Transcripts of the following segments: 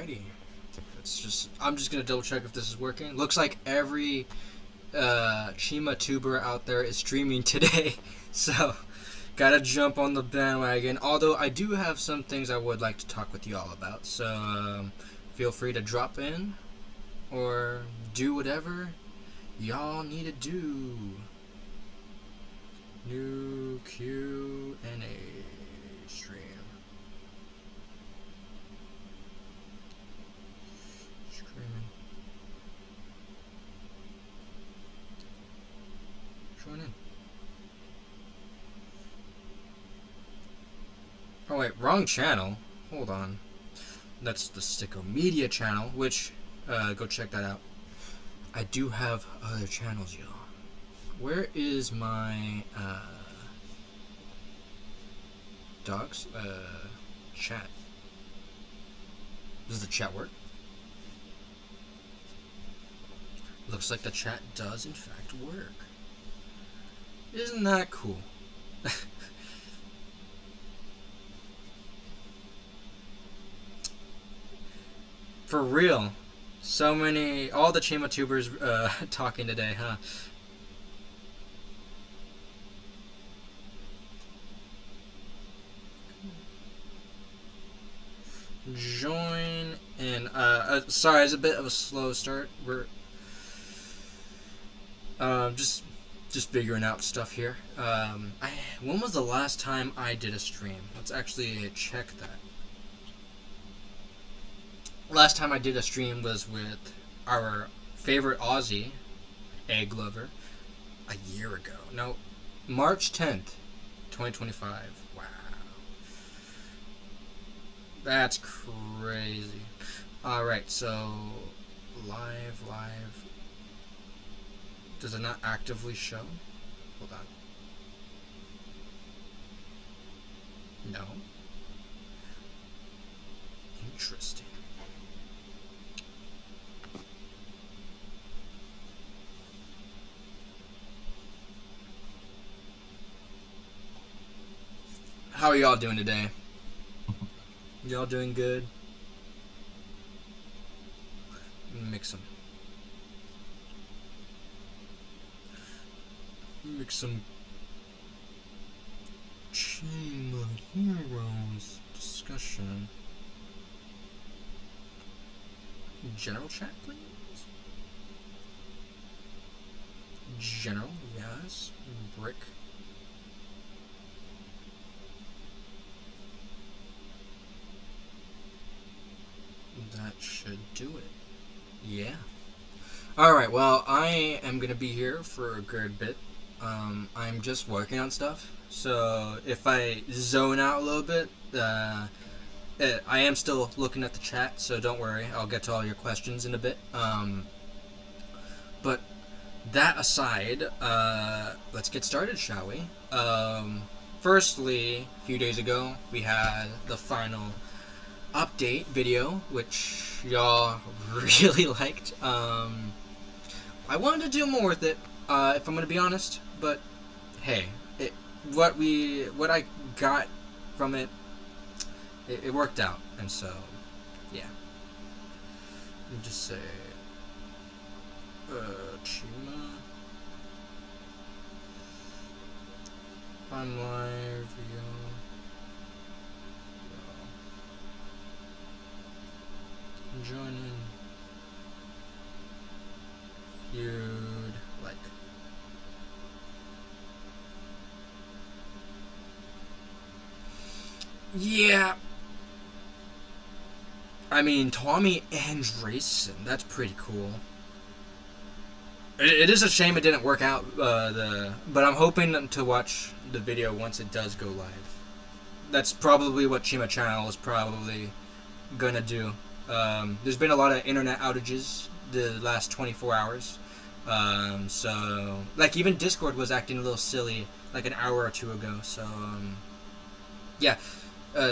Alrighty. I'm just gonna double check if this is working. Looks like every Chima tuber out there is streaming today, so gotta jump on the bandwagon. Although I do have some things I would like to talk with you all about, so feel free to drop in or do whatever y'all need to do. New Q&A stream. Join in. Oh wait, wrong channel. Hold on. That's the Sicko Media channel, which, go check that out. I do have other channels, y'all. Where is my, dogs? Chat. Does the chat work? Looks like the chat does, in fact, work. Isn't that cool? For real. So many, all the Chima tubers talking today, huh? Join in. Sorry, it's a bit of a slow start. We're just figuring out stuff here. When was the last time I did a stream? Let's actually check that. Last time I did a stream was with our favorite Aussie, Egg Lover, a year ago. No, March 10th, 2025. Wow. That's crazy. Alright, so live. Does it not actively show? Hold on. No. Interesting. How are y'all doing today? Y'all doing good? Mix some Chima Heroes discussion. General chat, please. General, yes. Brick. That should do it. Yeah. Alright, well, I am going to be here for a good bit. I'm just working on stuff. So if I zone out a little bit, I am still looking at the chat, so don't worry. I'll get to all your questions in a bit. But that aside, let's get started, shall we? Firstly, a few days ago, we had the final update video, which y'all really liked. I wanted to do more with it, if I'm gonna be honest, but hey, what I got from it, it worked out, and so yeah. Let me just say, Chima, I'm live, join in. You'd like. Yeah. I mean, Tommy Andresen, that's pretty cool. It is a shame it didn't work out, but I'm hoping to watch the video once it does go live. That's probably what Chima Channel is probably gonna do. There's been a lot of internet outages the last 24 hours. So, like, even Discord was acting a little silly like an hour or two ago. So, yeah.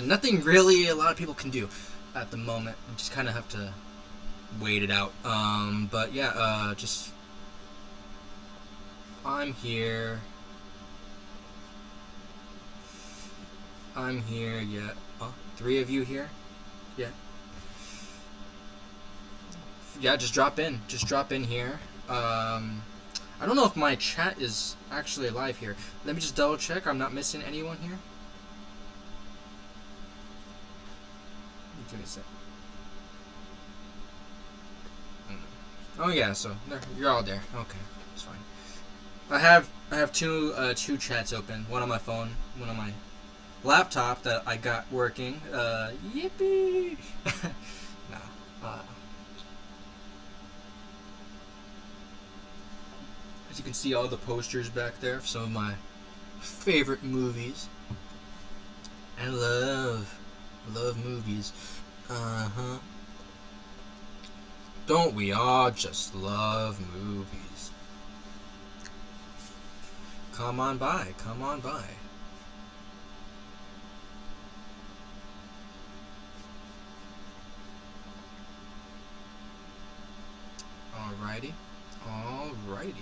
Nothing really a lot of people can do at the moment. You just kind of have to wait it out. But yeah, just... I'm here. Yeah. Oh, 3 of you here? Yeah. yeah, just drop in. Just drop in here. I don't know if my chat is actually live here. Let me just double check. I'm not missing anyone here. Give me a sec. Oh yeah, so there, you're all there. Okay, it's fine. I have two chats open. One on my phone, one on my laptop that I got working. Yippee! nah. As you can see, all the posters back there of some of my favorite movies. I love movies. Don't we all just love movies? Come on by, come on by. Alrighty, alrighty.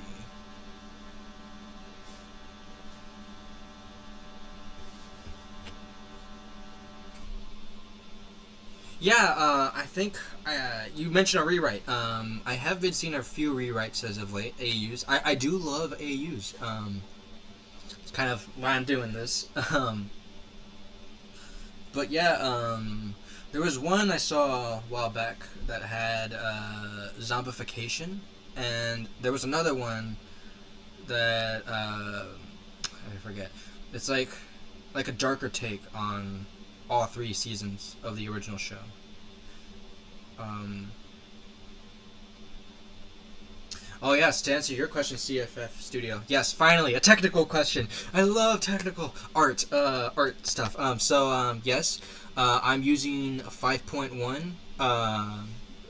Yeah, I think you mentioned a rewrite. I have been seeing a few rewrites as of late. AUs. I do love AUs. It's kind of why I'm doing this. But yeah, there was one I saw a while back that had zombification, and there was another one that I forget. It's like a darker take on all 3 seasons of the original show. Oh yes, to answer your question, CFF Studio. Yes, finally, a technical question. I love technical art stuff. Yes, I'm using 5.1,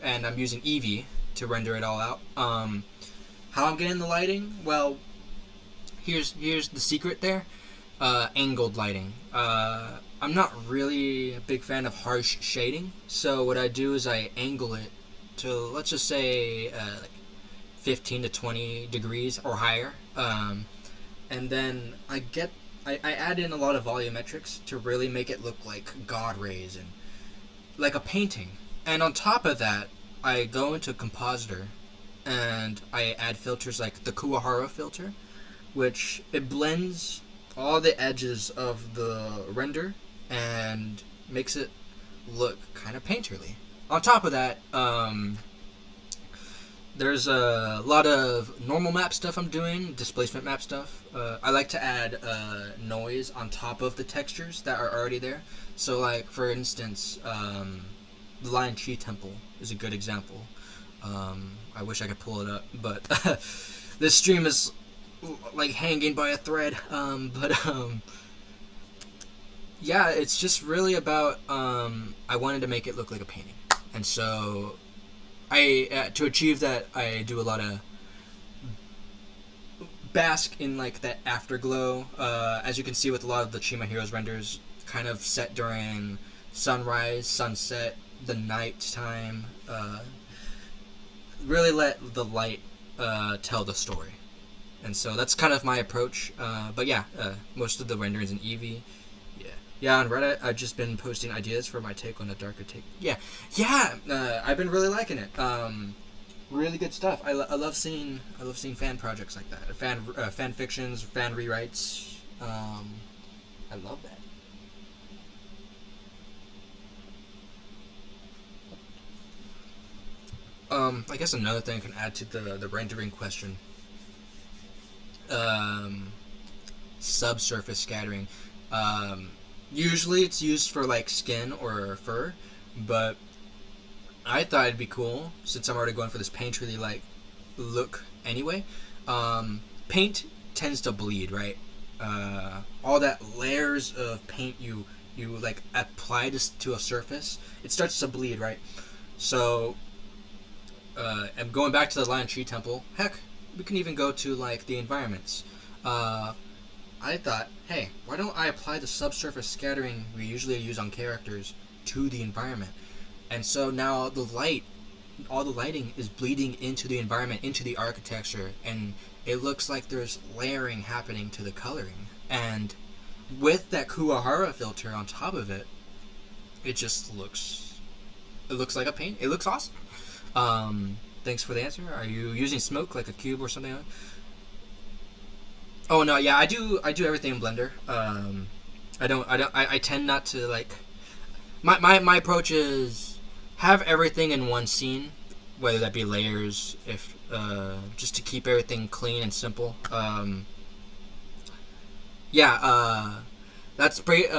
and I'm using Eevee to render it all out. How I'm getting the lighting? Well, here's the secret there. Angled lighting. I'm not really a big fan of harsh shading, so what I do is I angle it to, let's just say, like 15 to 20 degrees or higher, and then I add in a lot of volumetrics to really make it look like God rays and like a painting. And on top of that, I go into Compositor and I add filters like the Kuwahara filter, which it blends all the edges of the render and makes it look kind of painterly. On top of that, there's a lot of normal map stuff I'm doing, displacement map stuff. I like to add noise on top of the textures that are already there. So like, for instance, the Lion Chi Temple is a good example. I wish I could pull it up, but this stream is like hanging by a thread. Yeah, it's just really about I wanted to make it look like a painting, and so I to achieve that, I do a lot of bask in like that afterglow. As you can see with a lot of the Chima Heroes renders, kind of set during sunrise, sunset, the night time. Really let the light tell the story. And so that's kind of my approach. But yeah, most of the renderings in Eevee. Yeah, on Reddit, I've just been posting ideas for my take on a darker take. Yeah, I've been really liking it. Really good stuff. I love seeing fan projects like that. Fan fictions, fan rewrites. I love that. I guess another thing I can add to the rendering question. Subsurface scattering. Usually it's used for like skin or fur, but I thought it'd be cool, since I'm already going for this painterly like look anyway. Paint tends to bleed, right? All that layers of paint you like apply to a surface, it starts to bleed, right? So I'm going back to the Lion Tree Temple. Heck, we can even go to like the environments. I thought, hey, why don't I apply the subsurface scattering we usually use on characters to the environment? And so now all the lighting is bleeding into the environment, into the architecture, and it looks like there's layering happening to the coloring. And with that Kuwahara filter on top of it, it just looks like a paint. It looks awesome. Thanks for the answer. Are you using smoke like a cube or something? Oh no, yeah, I do everything in Blender. I tend not to like. My approach is have everything in one scene, whether that be layers, if just to keep everything clean and simple. Yeah, that's great.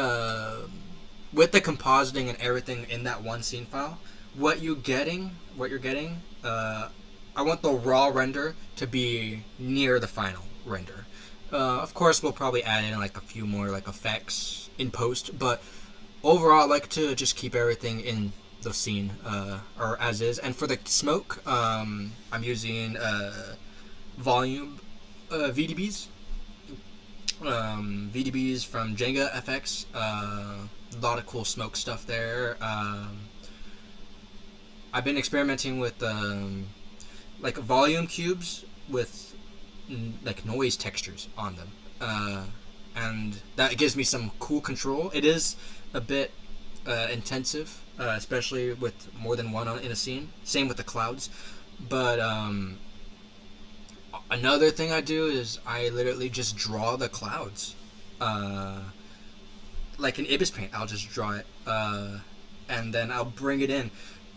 With the compositing and everything in that one scene file, what you're getting, I want the raw render to be near the final render. Of course, we'll probably add in like a few more like effects in post, but overall, I like to just keep everything in the scene or as is. And for the smoke, I'm using volume VDBs. VDBs from Jenga FX. A lot of cool smoke stuff there. I've been experimenting with like volume cubes with like noise textures on them, and that gives me some cool control. It is a bit intensive, especially with more than one in a scene. Same with the clouds, but another thing I do is I literally just draw the clouds. Like in Ibis Paint, I'll just draw it, and then I'll bring it in.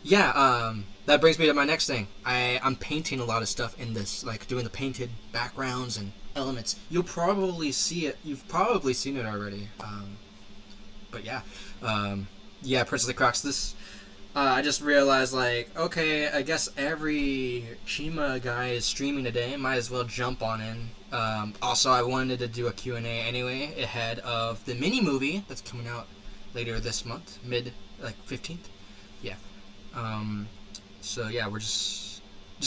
Yeah, that brings me to my next thing. I'm painting a lot of stuff in this, like doing the painted backgrounds and elements. You'll probably see it. You've probably seen it already. But yeah, yeah, Princess of the Crocs. This, I just realized, like, okay, I guess every Chima guy is streaming today. Might as well jump on in. Also, I wanted to do a Q&A anyway ahead of the mini movie that's coming out later this month, like 15th. Yeah. So yeah, we're just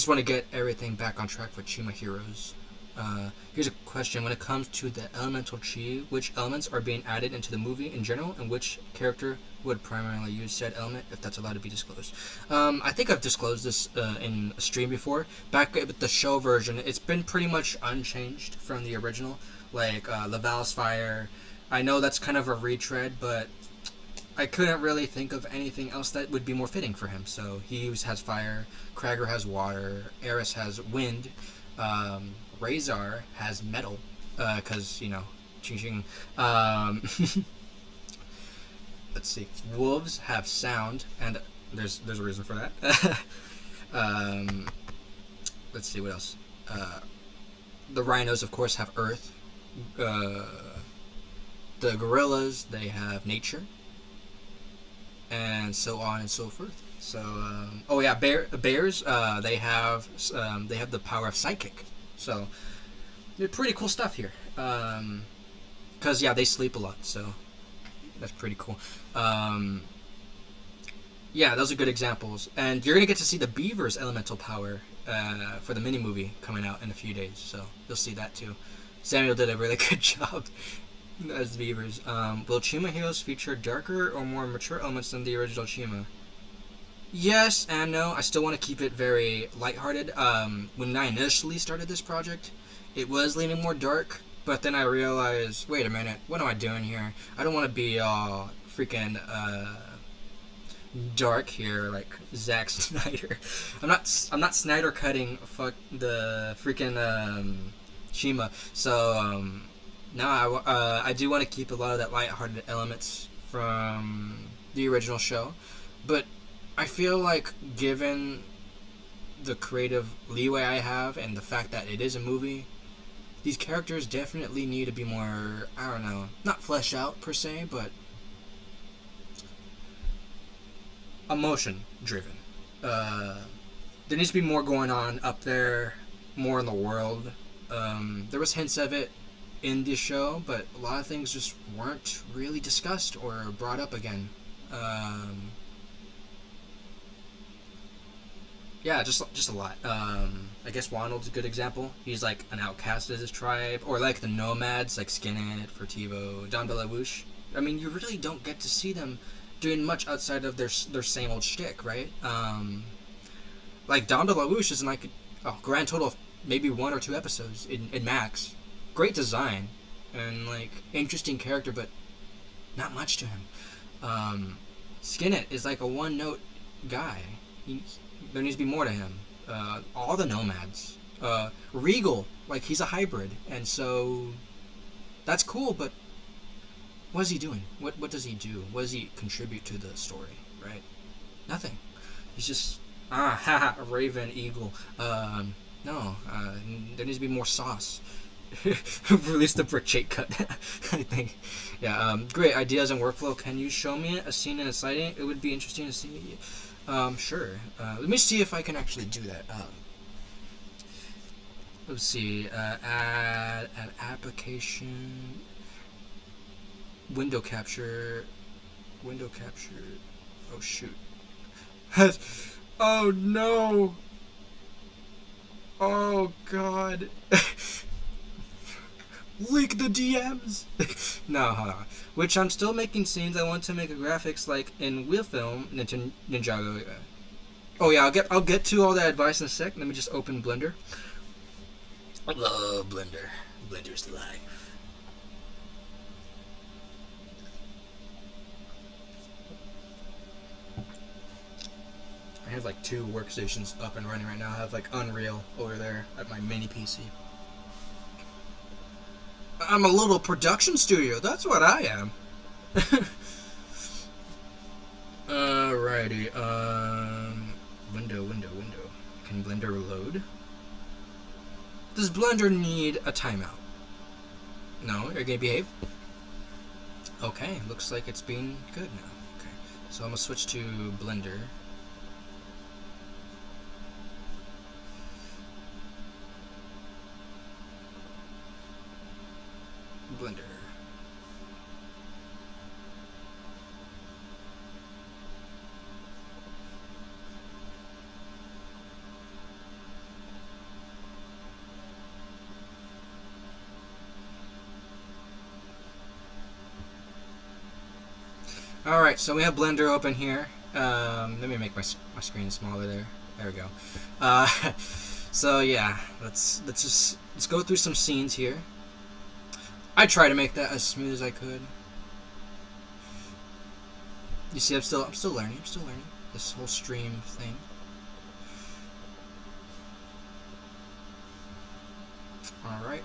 want to get everything back on track for Chima Heroes. Here's a question: when it comes to the elemental chi, which elements are being added into the movie in general, and which character would primarily use said element, if that's allowed to be disclosed? I think I've disclosed this in a stream before. Back with the show version, it's been pretty much unchanged from the original. Like Laval's fire. I know that's kind of a retread, but I couldn't really think of anything else that would be more fitting for him. So he has fire, Krager has water, Eris has wind, Razor has metal, because, you know, ching. Let's see. Wolves have sound, and there's a reason for that. Let's see, what else? The rhinos, of course, have earth. The gorillas, they have nature. And so on and so forth. So, oh yeah, bears. They have the power of psychic. So, they're pretty cool stuff here. Cause yeah, they sleep a lot. So, that's pretty cool. Yeah, those are good examples. And you're gonna get to see the beaver's elemental power for the mini movie coming out in a few days. So you'll see that too. Samuel did a really good job as beavers. Will Chima Heroes feature darker or more mature elements than the original Chima? Yes and no. I still want to keep it very lighthearted. When I initially started this project, it was leaning more dark, but then I realized, wait a minute, what am I doing here? I don't want to be all freaking dark here like Zack Snyder. I'm not Snyder cutting fuck the freaking Chima. So now I do want to keep a lot of that lighthearted elements from the original show, but I feel like given the creative leeway I have and the fact that it is a movie, these characters definitely need to be more, I don't know, not fleshed out per se, but emotion driven. There needs to be more going on up there, more in the world. There was hints of it in this show, but a lot of things just weren't really discussed or brought up again. Yeah, just a lot. I guess Wandel's a good example. He's like an outcast of his tribe, or like the nomads, like Skinnet, Furtivo, Don Belawoosh. I mean, you really don't get to see them doing much outside of their same old shtick, right? Like Don Belawoosh is in like a grand total of maybe 1 or 2 episodes in max. Great design and like interesting character, but not much to him. Skinnet is like a one-note guy. There needs to be more to him. All the nomads. Regal, like he's a hybrid, and so that's cool. But what is he doing? What does he do? What does he contribute to the story? Right? Nothing. He's just a raven, eagle. No, there needs to be more sauce. Release the brick shake cut. I think. Yeah. Great ideas and workflow. Can you show me a scene in a sighting? It would be interesting to see. Sure. Let me see if I can actually do that. Let's see. Add an application. Window capture. Window capture. Oh shoot. Oh no. Oh god. Leak the DMs. No, hold on. Which I'm still making scenes. I want to make a graphics like in Wheel Film Ninjago. Oh yeah, I'll get to all that advice in a sec. Let me just open Blender. I love Blender. Blender's life. I have like 2 workstations up and running right now. I have like Unreal over there at my mini PC. I'm a little production studio. That's what I am. Alrighty. Window. Can Blender load? Does Blender need a timeout? No, you're gonna behave? Okay, looks like it's being good now. Okay, so I'm gonna switch to Blender. Blender. Alright, so we have Blender open here. Let me make my screen smaller there. There we go. So yeah, let's go through some scenes here. I try to make that as smooth as I could. You see, I'm still learning. I'm still learning this whole stream thing. All right.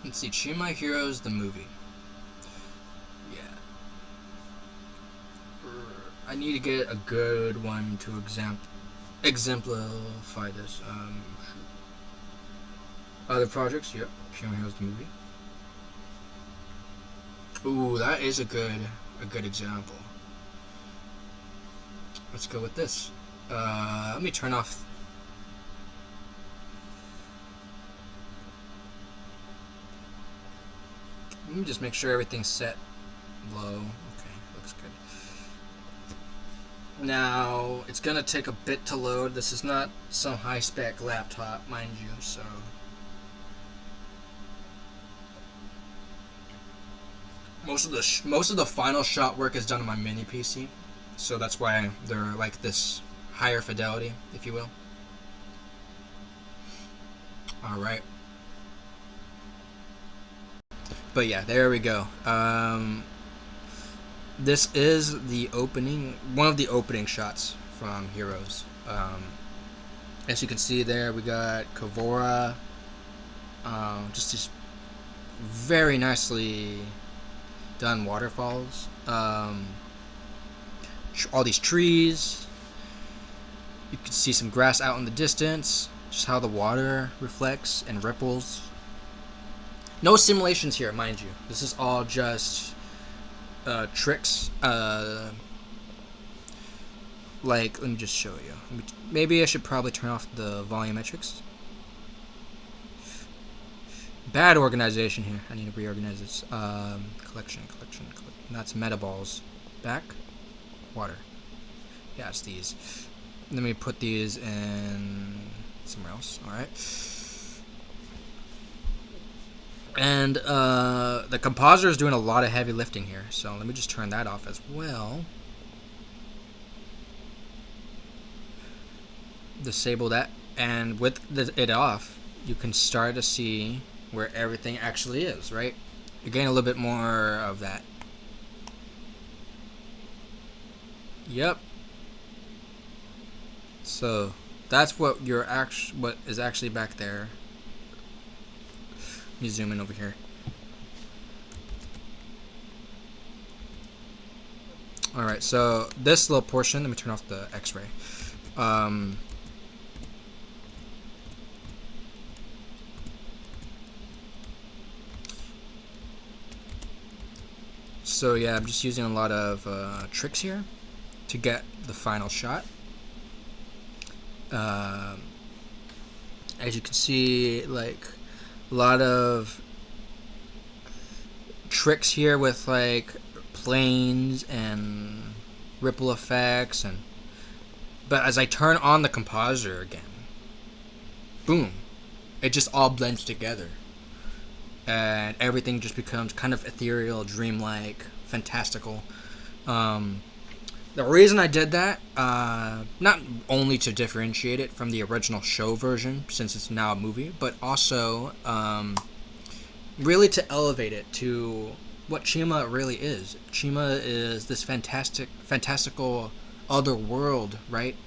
Let's see, Chima Heroes the movie. Yeah. I need to get a good one to exemplify this. Other projects, yep. Chima Heroes the movie. Ooh, that is a good example. Let's go with this. Let me turn off. Let me just make sure everything's set low. Okay, looks good. Now, it's gonna take a bit to load. This is not some high-spec laptop, mind you, so. Most of the final shot work is done on my mini PC, so that's why they're like this higher fidelity, if you will. All right. But yeah, there we go. This is the opening, one of the opening shots from Heroes. As you can see there, we got Kavora. Just these very nicely done waterfalls. All these trees. You can see some grass out in the distance. Just how the water reflects and ripples. No simulations here, mind you. This is all just tricks. Like, let me just show you. Maybe I should probably turn off the volumetrics. Bad organization here. I need to reorganize this. Collection. That's metaballs. Back. Water. Yeah, it's these. Let me put these in somewhere else. Alright. And the compositor is doing a lot of heavy lifting here. So let me just turn that off as well. Disable that. And with it off, you can start to see where everything actually is, right? You're getting a little bit more of that. Yep. So that's what what is actually back there. Let me zoom in over here. Alright, so this little portion, let me turn off the x-ray. So yeah, I'm just using a lot of tricks here to get the final shot. As you can see, like a lot of tricks here with like planes and ripple effects, but as I turn on the compositor again, boom, it just all blends together. And everything just becomes kind of ethereal, dreamlike, fantastical. The reason I did that, not only to differentiate it from the original show version, since it's now a movie, but also really to elevate it to what Chima really is. Chima is this fantastical other world, right?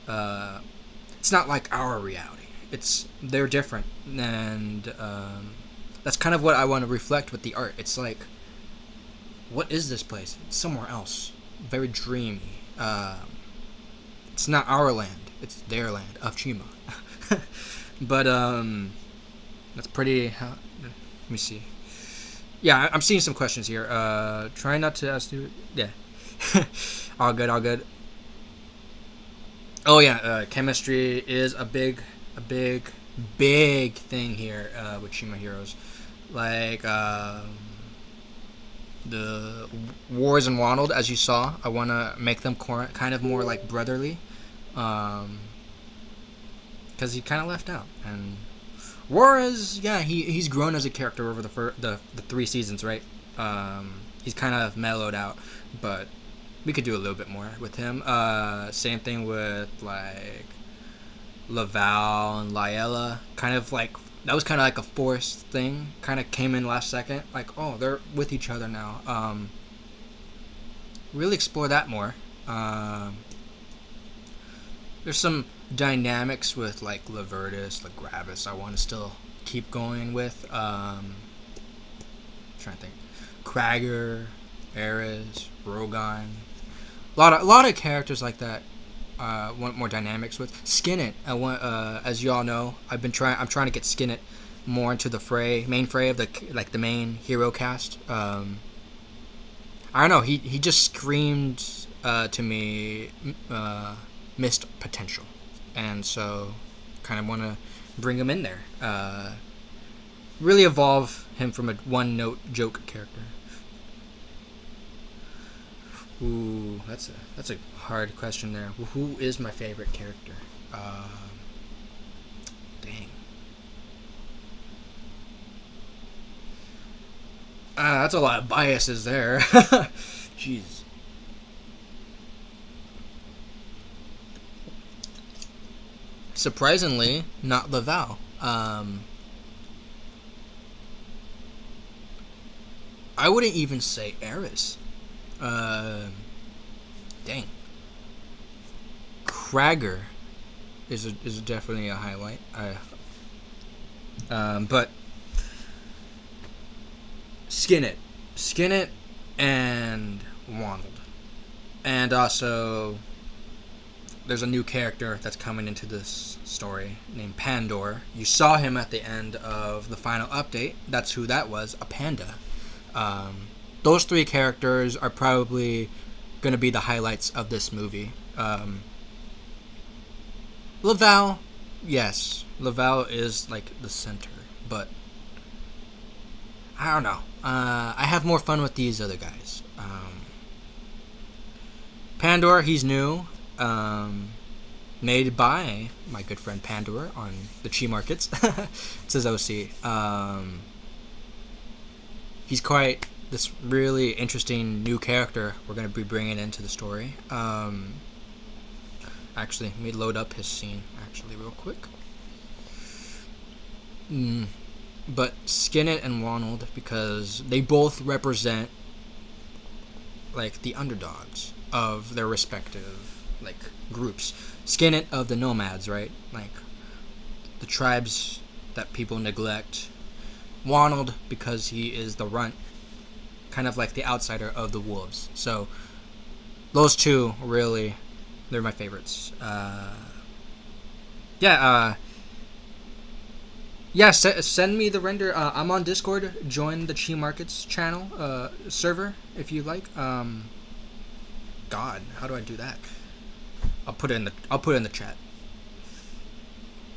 It's not like our reality. They're different, and that's kind of what I want to reflect with the art. It's like, what is this place? It's somewhere else. Very dreamy. It's not our land. It's their land of Chima. But that's pretty. Let me see. Yeah, I'm seeing some questions here. Try not to ask you. Yeah. All good. All good. Oh yeah, chemistry is a big thing here with Chima Heroes. Like the Wars and Ronald, as you saw, I want to make them kind of more like brotherly, because he kind of left out. And Juarez, yeah, he's grown as a character over the 3 seasons, right? He's kind of mellowed out, but we could do a little bit more with him. Same thing with like Laval and Liella, kind of like that was kind of like a forced thing. Kind of came in last second, like, oh, they're with each other now. Really explore that more. There's some dynamics with like Lavertis, like Gravis. I want to still keep going with. Trying to think, Krager, Ares, Rogan. A lot of characters like that. Want more dynamics with Skinnet. I want, as you all know, I'm trying to get Skinnet more into the main fray of the main hero cast. I don't know. He just screamed to me missed potential, and so kind of want to bring him in there. Really evolve him from a one-note joke character. Ooh, that's a hard question there. Who is my favorite character? Dang. That's a lot of biases there. Jeez. Surprisingly, not Laval. I wouldn't even say Eris. Dang. Krager is definitely a highlight. But Skinnet, and Ronald, and also there's a new character that's coming into this story named Pandor. You saw him at the end of the final update. That's who that was, a panda. Those 3 characters are probably going to be the highlights of this movie. Laval, yes, Laval is like the center, but I don't know. I have more fun with these other guys. Pandor, he's new, made by my good friend Pandor on the Chi Markets. It says OC. He's quite this really interesting new character we're going to be bringing into the story. Actually, let me load up his scene real quick. But Skinnet and Ronald, because they both represent like the underdogs of their respective like groups. Skinnet of the nomads, right? Like the tribes that people neglect. Wonald because he is the runt, kind of like the outsider of the wolves. So those two really, they're my favorites. Send me the render. I'm on Discord. Join the Chi Markets channel server if you like. God, how do I do that? I'll put it in the chat.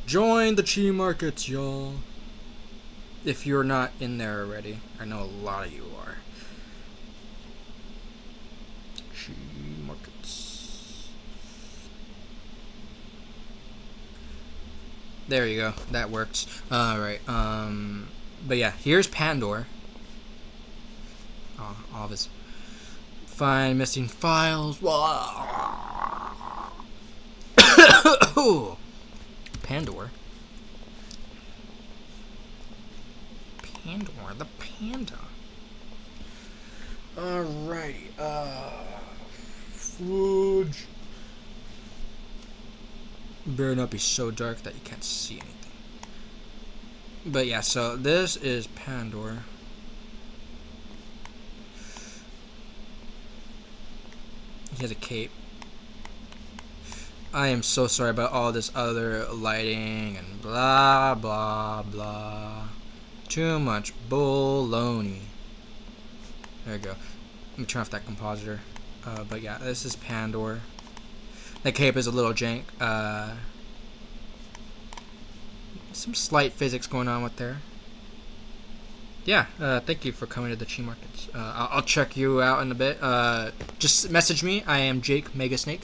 Join the Chi Markets, y'all. If you're not in there already, I know a lot of you are. Chi Markets. There you go. That works. Alright, but yeah, here's Pandor. Oh, all of his find missing files. Pandor. Pandor, the panda. Alrighty, fudge. Better not be so dark that you can't see anything. But yeah, so this is Pandor. He has a cape. I am so sorry about all this other lighting and blah blah blah. Too much baloney. There we go. Let me turn off that compositor. But yeah, this is Pandor. The cape is a little jank. Some slight physics going on with there. Yeah, thank you for coming to the Chi Markets. I'll check you out in a bit. Just message me. I am Jake Megasnake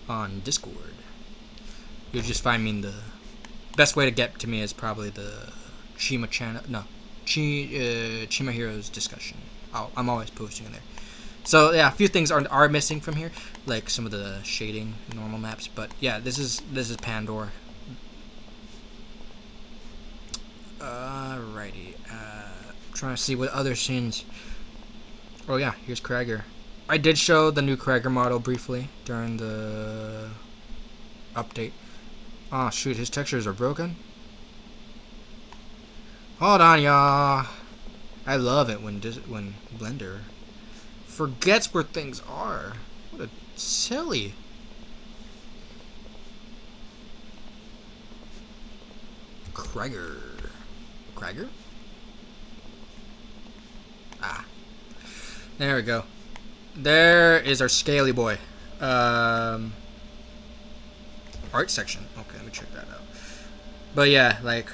on Discord. You'll just find me in the... Best way to get to me is probably the Chima channel. No, Chima Heroes discussion. I'm always posting in there. So yeah, a few things are missing from here, like some of the shading, normal maps. But yeah, this is Pandor. Alrighty. Trying to see what other scenes. Oh yeah, here's Krager. I did show the new Krager model briefly during the update. Oh shoot, his textures are broken. Hold on, y'all. I love it when Blender forgets where things are. What a silly. Krager. Ah. There we go. There is our scaly boy. Art section. Okay, let me check that out. But yeah, like,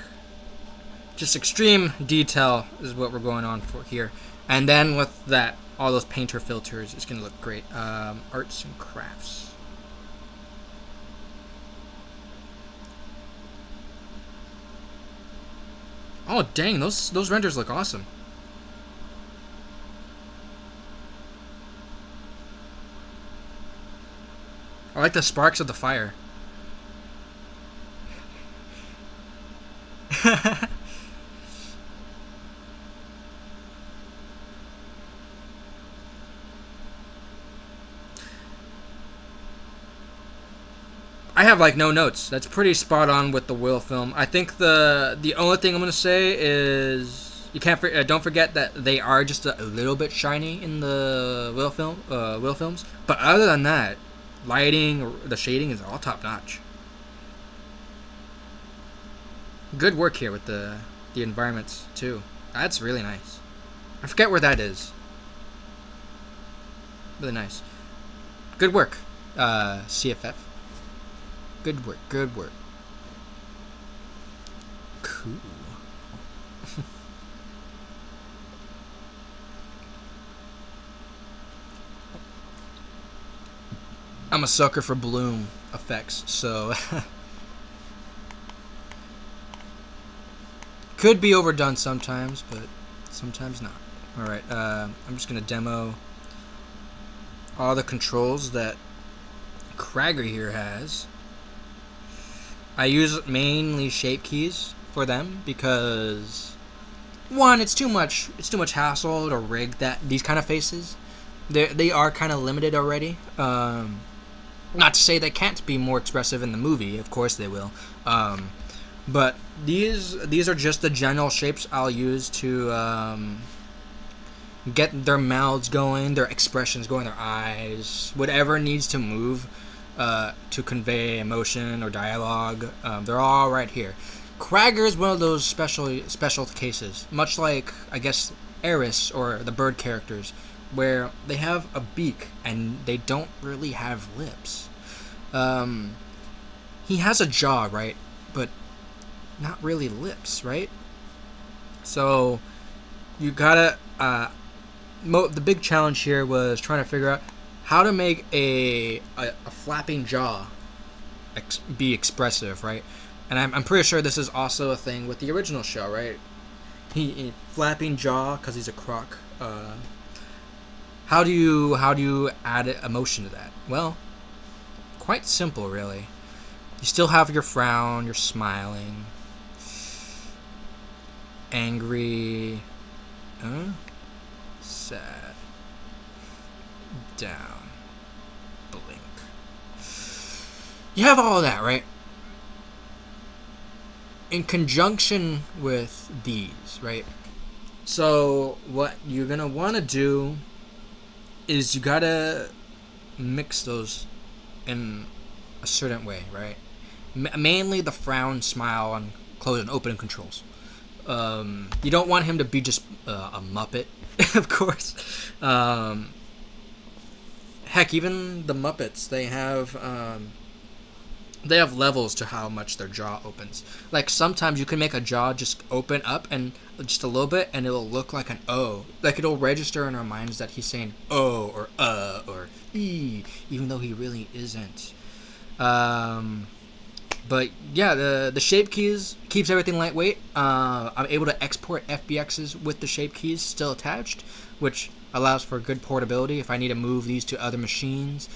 just extreme detail is what we're going on for here. And then with that, all those painter filters, it's gonna look great. Arts and crafts. Oh dang, those renders look awesome. I like the sparks of the fire. I have like no notes. That's pretty spot on with the Will film. I think the only thing I'm gonna say is you can't don't forget that they are just a little bit shiny in the Will films. But other than that, lighting, the shading is all top notch. Good work here with the environments too. That's really nice. I forget where that is. Really nice. Good work, CFF. Good work. Good work. Cool. I'm a sucker for bloom effects, so could be overdone sometimes, but sometimes not. Alright, I'm just gonna demo all the controls that Krager here has. I use mainly shape keys for them because one, it's too much hassle to rig these kind of faces. They are kind of limited already. Not to say they can't be more expressive in the movie. Of course they will. But these are just the general shapes I'll use to get their mouths going, their expressions going, their eyes, whatever needs to move to convey emotion or dialogue. They're all right here. Cragger is one of those special cases, much like, I guess, Eris or the bird characters, where they have a beak and they don't really have lips. He has a jaw, right? But not really lips, right? So you gotta. The big challenge here was trying to figure out how to make a flapping jaw be expressive, right? And I'm pretty sure this is also a thing with the original show, right? He flapping jaw because he's a croc. How do you add emotion to that? Well, quite simple, really. You still have your frown, you're smiling, angry, sad, down, blink. You have all of that, right? In conjunction with these, right? So what you're gonna want to do is you gotta mix those in a certain way, right? Mainly the frown, smile, and close and open controls. You don't want him to be just a Muppet, of course. Heck, even the Muppets, they have levels to how much their jaw opens. Like sometimes you can make a jaw just open up and just a little bit, and it'll look like an O. Like it'll register in our minds that he's saying O or E, even though he really isn't. But yeah, the shape keys keeps everything lightweight. I'm able to export FBXs with the shape keys still attached, which allows for good portability if I need to move these to other machines.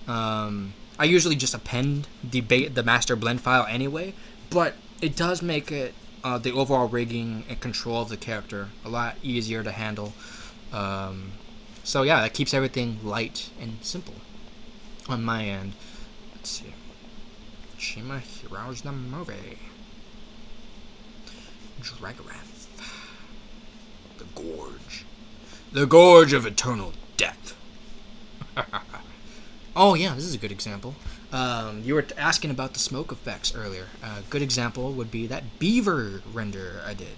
I usually just append the master blend file anyway, but it does make it the overall rigging and control of the character a lot easier to handle. So yeah, that keeps everything light and simple on my end. Let's see. Chima Heroes the movie. Dragorath. The Gorge. The Gorge of Eternal Death. Oh yeah, this is a good example. You were asking about the smoke effects earlier. A good example would be that beaver render I did.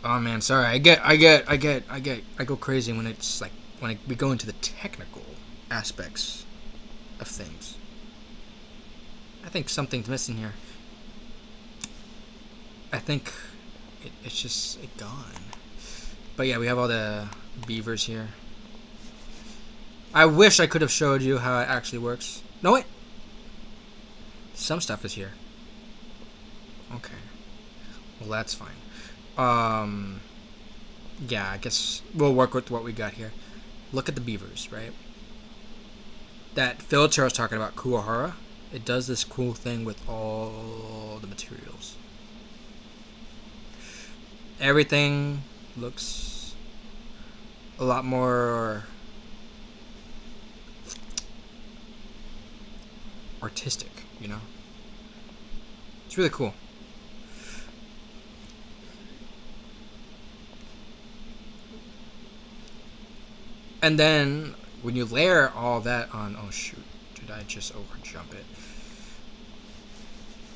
Oh man, sorry. I go crazy when it's like when we go into the technical aspects of things. I think something's missing here. I think it's just gone. But yeah, we have all the beavers here. I wish I could have showed you how it actually works. No, wait. Some stuff is here. Okay. Well, that's fine. Yeah, I guess we'll work with what we got here. Look at the beavers, right? That filter I was talking about, Kuwahara, it does this cool thing with all the materials. Everything looks a lot more artistic, you know? It's really cool. And then when you layer all that on, oh shoot, did I just overjump it?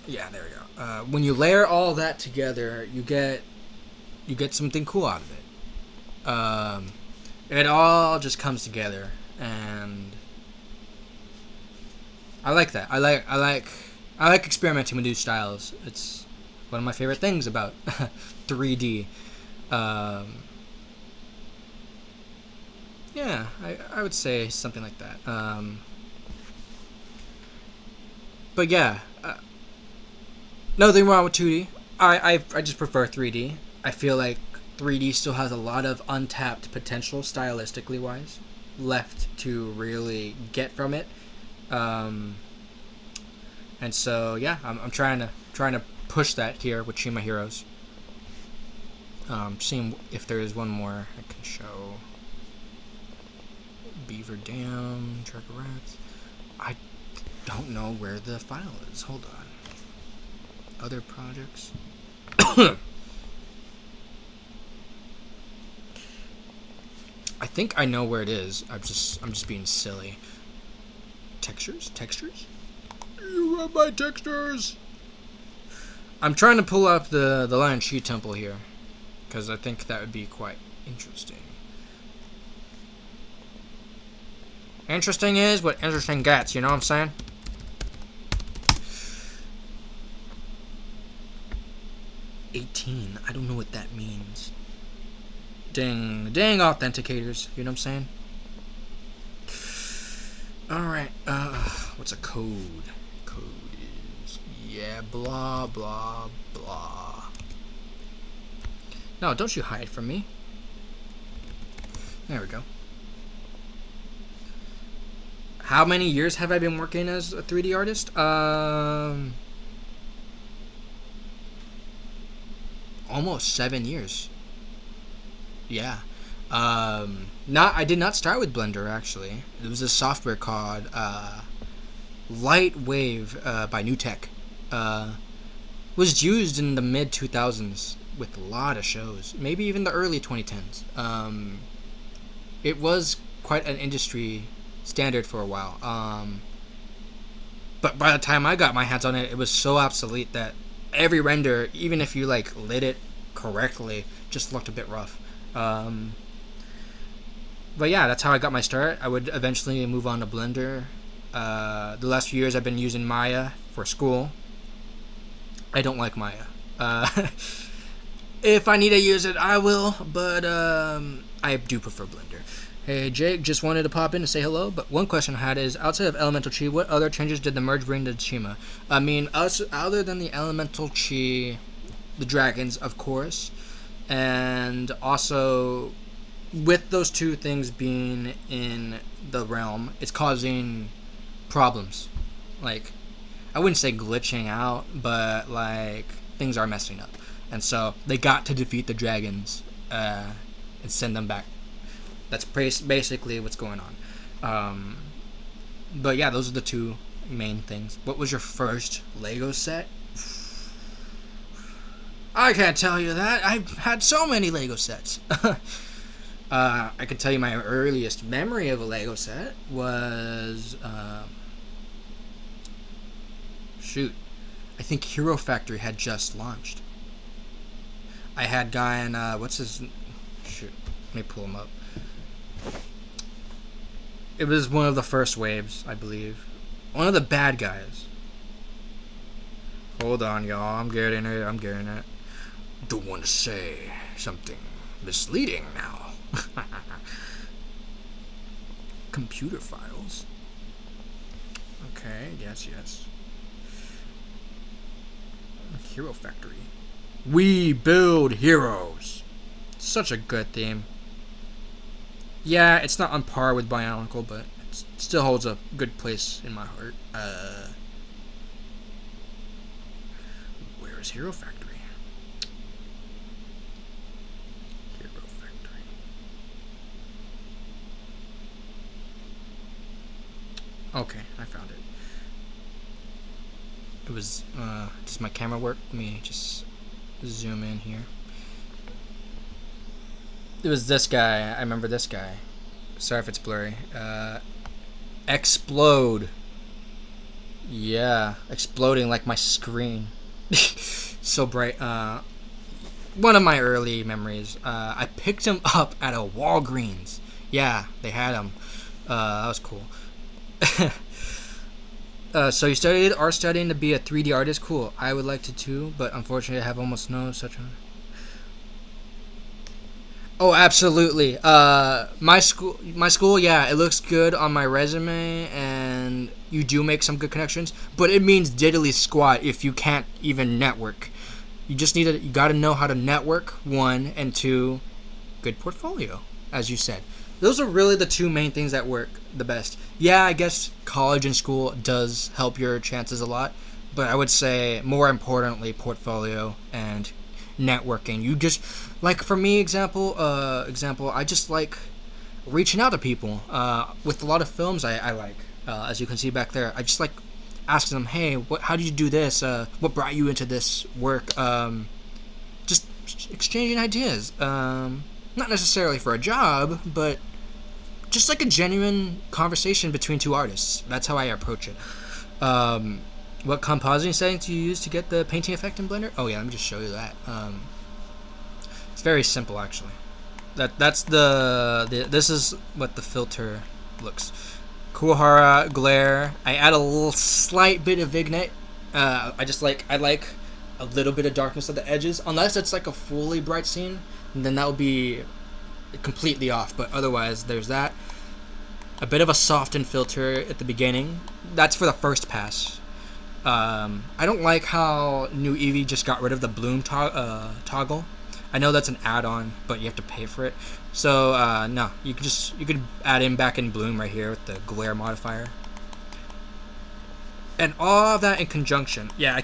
Yeah, there we go. When you layer all that together, you get something cool out of it. It all just comes together, and I like that. I like experimenting with new styles. It's one of my favorite things about 3D. Yeah, I would say something like that. But yeah, nothing wrong with 2D. I just prefer 3D. I feel like 3D still has a lot of untapped potential, stylistically wise, left to really get from it. And so yeah, I'm trying to push that here with Chima Heroes. Seeing if there is one more I can show. Beaver Dam, Tracker Rats. I don't know where the file is. Hold on. Other projects. I think I know where it is. I'm just being silly. Textures? You have my textures. I'm trying to pull up the Lion Chi temple here, because I think that would be quite interesting. Interesting is what interesting gets, you know what I'm saying? I don't know what that means. Dang authenticators, you know what I'm saying? Alright, what's a code? Code is, yeah, blah, blah, blah. No, don't you hide from me. There we go. How many years have I been working as a 3D artist? Almost 7 years. Yeah. I did not start with Blender, actually. It was a software called Lightwave by NewTek. Was used in the mid 2000s with a lot of shows, maybe even the early 2010s. It was quite an industry standard for a while. But by the time I got my hands on it, it was so obsolete that every render, even if you like lit it correctly, just looked a bit rough. But yeah, that's how I got my start. I would eventually move on to Blender. The last few years I've been using Maya for school. I don't like Maya. If I need to use it, I will, but I do prefer Blender. Hey Jake, just wanted to pop in to say hello, but one question I had is, outside of Elemental Chi, what other changes did the merge bring to Chima? I mean, other than the Elemental Chi, the dragons, of course, and also with those two things being in the realm, it's causing problems. Like, I wouldn't say glitching out, but like things are messing up, and so they got to defeat the dragons and send them back. That's basically what's going on. But yeah, those are the two main things. What was your first Lego set? I can't tell you that. I've had so many Lego sets. I can tell you my earliest memory of a Lego set was... I think Hero Factory had just launched. I had guy in... what's his... Shoot. Let me pull him up. It was one of the first waves, I believe. One of the bad guys. Hold on, y'all. I'm getting it. Don't want to say something misleading now. Computer files. Okay, yes. Hero Factory. We build heroes. Such a good theme. Yeah, it's not on par with Bionicle, but it still holds a good place in my heart. Where is Hero Factory? Hero Factory. Okay, I found it. It was, does my camera work? Let me just zoom in here. It was this guy. I remember this guy. Sorry if it's blurry. Explode. Yeah, exploding like my screen. So bright. One of my early memories. I picked him up at a Walgreens. Yeah, they had him. That was cool. So you are studying to be a 3D artist? Cool. I would like to too, but unfortunately I have almost no such... Oh, absolutely. My school, yeah, it looks good on my resume, and you do make some good connections, but it means diddly squat if you can't even network. You gotta know how to network, one, and two, good portfolio, as you said. Those are really the two main things that work the best. Yeah, I guess college and school does help your chances a lot, but I would say more importantly, portfolio and networking. You just, like, for me, example, I just like reaching out to people. With a lot of films I like, as you can see back there, I just like asking them, hey, how did you do this? What brought you into this work? Just exchanging ideas. Not necessarily for a job, but just like a genuine conversation between two artists. That's how I approach it. What compositing settings do you use to get the painting effect in Blender? Oh yeah, let me just show you that. It's very simple actually. That's this is what the filter looks. Kuwahara, glare. I add a little slight bit of vignette. I like a little bit of darkness at the edges, unless it's like a fully bright scene, and then that would be completely off. But otherwise, there's that. A bit of a soften filter at the beginning. That's for the first pass. I don't like how New Eevee just got rid of the bloom toggle. I know that's an add-on, but you have to pay for it. So no, you could add in back in bloom right here with the glare modifier. And all of that in conjunction. Yeah,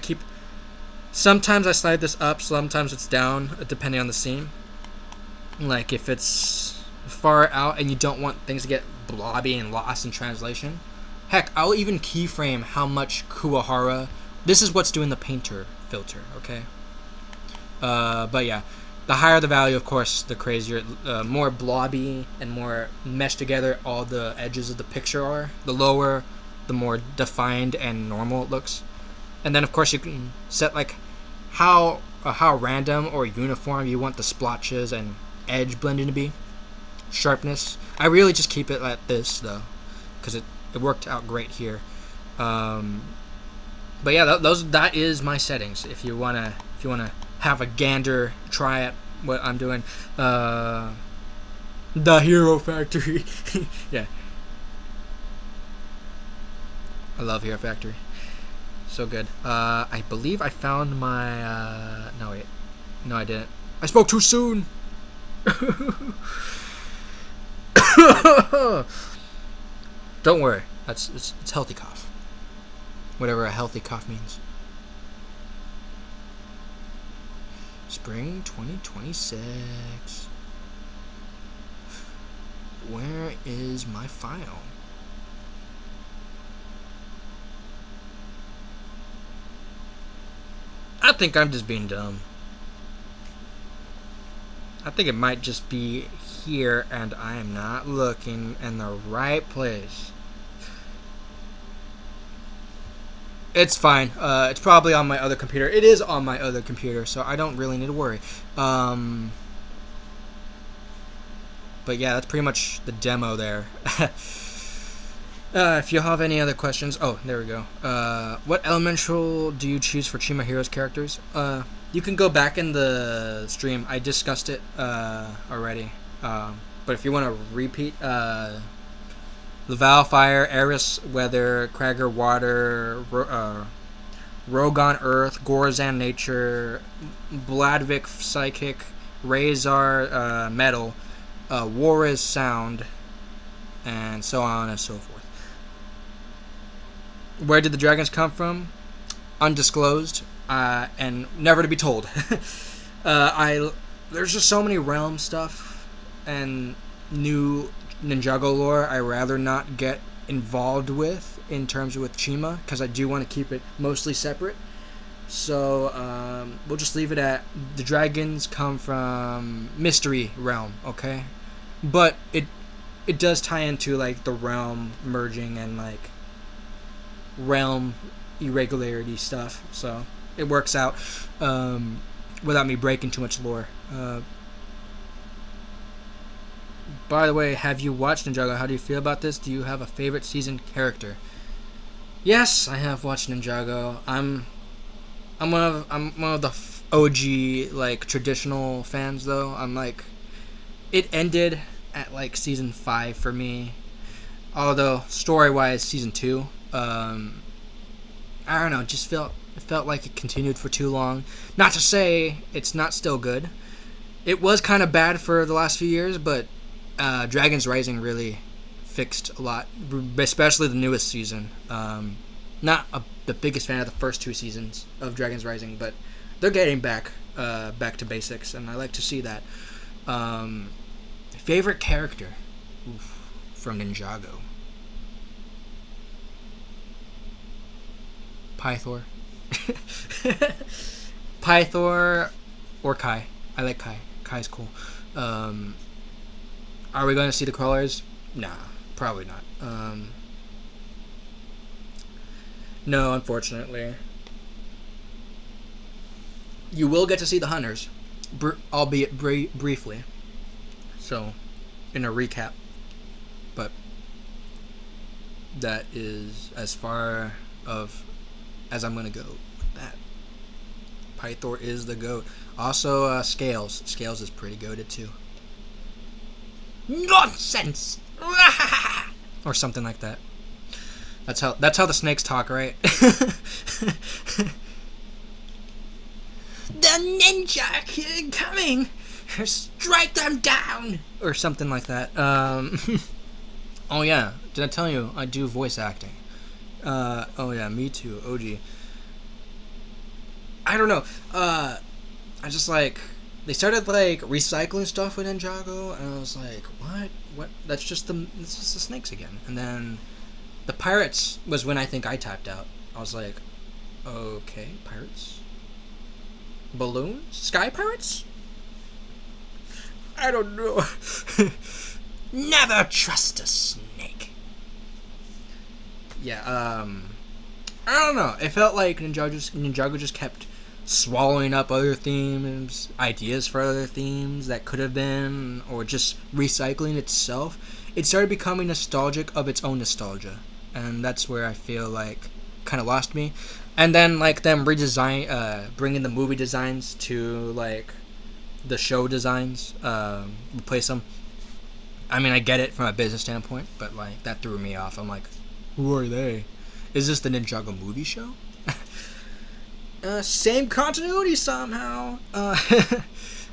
sometimes I slide this up, sometimes it's down, depending on the scene. Like if it's far out and you don't want things to get blobby and lost in translation. Heck, I'll even keyframe how much Kuwahara. This is what's doing the painter filter, okay? But yeah, the higher the value, of course, the crazier, more blobby and more meshed together all the edges of the picture are. The lower, the more defined and normal it looks. And then, of course, you can set like how random or uniform you want the splotches and edge blending to be. Sharpness. I really just keep it like this though, because it worked out great here. But yeah, that is my settings. If you wanna have a gander, try at what I'm doing. The Hero Factory. Yeah, I love Hero Factory. So good. I believe I found my. No wait, no I didn't. I spoke too soon. Don't worry, it's healthy cough. Whatever a healthy cough means. Spring 2026. Where is my file? I think I'm just being dumb. I think it might just be here and I am not looking in the right place. It's fine. It's probably on my other computer. It is on my other computer, so I don't really need to worry. But yeah, that's pretty much the demo there. If you have any other questions... Oh, there we go. What elemental do you choose for Chima Heroes characters? You can go back in the stream. I discussed it already. But if you want to repeat... Laval Fire, Eris Weather, Krager Water, Rogon Earth, Gorzan Nature, Bladvik Psychic, Razor Metal, War Sound, and so on and so forth. Where did the dragons come from? Undisclosed, and never to be told. There's just so many realm stuff and new Ninjago lore I rather not get involved with in terms of with Chima, because I do want to keep it mostly separate. So we'll just leave it at the dragons come from mystery realm, okay? But it does tie into like the realm merging and like realm irregularity stuff, so it works out without me breaking too much lore. By the way, have you watched Ninjago? How do you feel about this? Do you have a favorite season character? Yes, I have watched Ninjago. I'm one of the OG like traditional fans though. I'm like, it ended at like season 5 for me. Although story-wise, season 2, I don't know, it felt like it continued for too long. Not to say it's not still good. It was kind of bad for the last few years, but Dragon's Rising really fixed a lot, especially the newest season. Not the biggest fan of the first 2 seasons of Dragon's Rising, but they're getting back to basics, and I like to see that. Favorite character? Oof. From Ninjago. Pythor. Pythor or Kai. I like Kai. Kai's cool. Are we going to see the crawlers? Nah, probably not. No, unfortunately. You will get to see the hunters, albeit briefly. So, in a recap. But that is as far as I'm going to go with that. Pythor is the GOAT. Also, Scales. Scales is pretty goated too. Nonsense! Or something like that. That's how the snakes talk, right? The ninja coming! Strike them down! Or something like that. Oh yeah, did I tell you I do voice acting? Oh yeah, me too, OG. I don't know. I just they started recycling stuff with Ninjago, and I was like, what? That's just the snakes again. And then the pirates was when I think I tapped out. I was like, okay, pirates, balloons, sky pirates. I don't know. Never trust a snake. Yeah. I don't know. It felt like Ninjago just kept swallowing up other themes, ideas for other themes that could have been, or just recycling itself. It started becoming nostalgic of its own nostalgia, and that's where I feel like kind of lost me. And then them bringing the movie designs to the show designs, replace them. I mean, I get it from a business standpoint, but that threw me off. I'm like, who are they? Is this the Ninjago movie show? Same continuity somehow.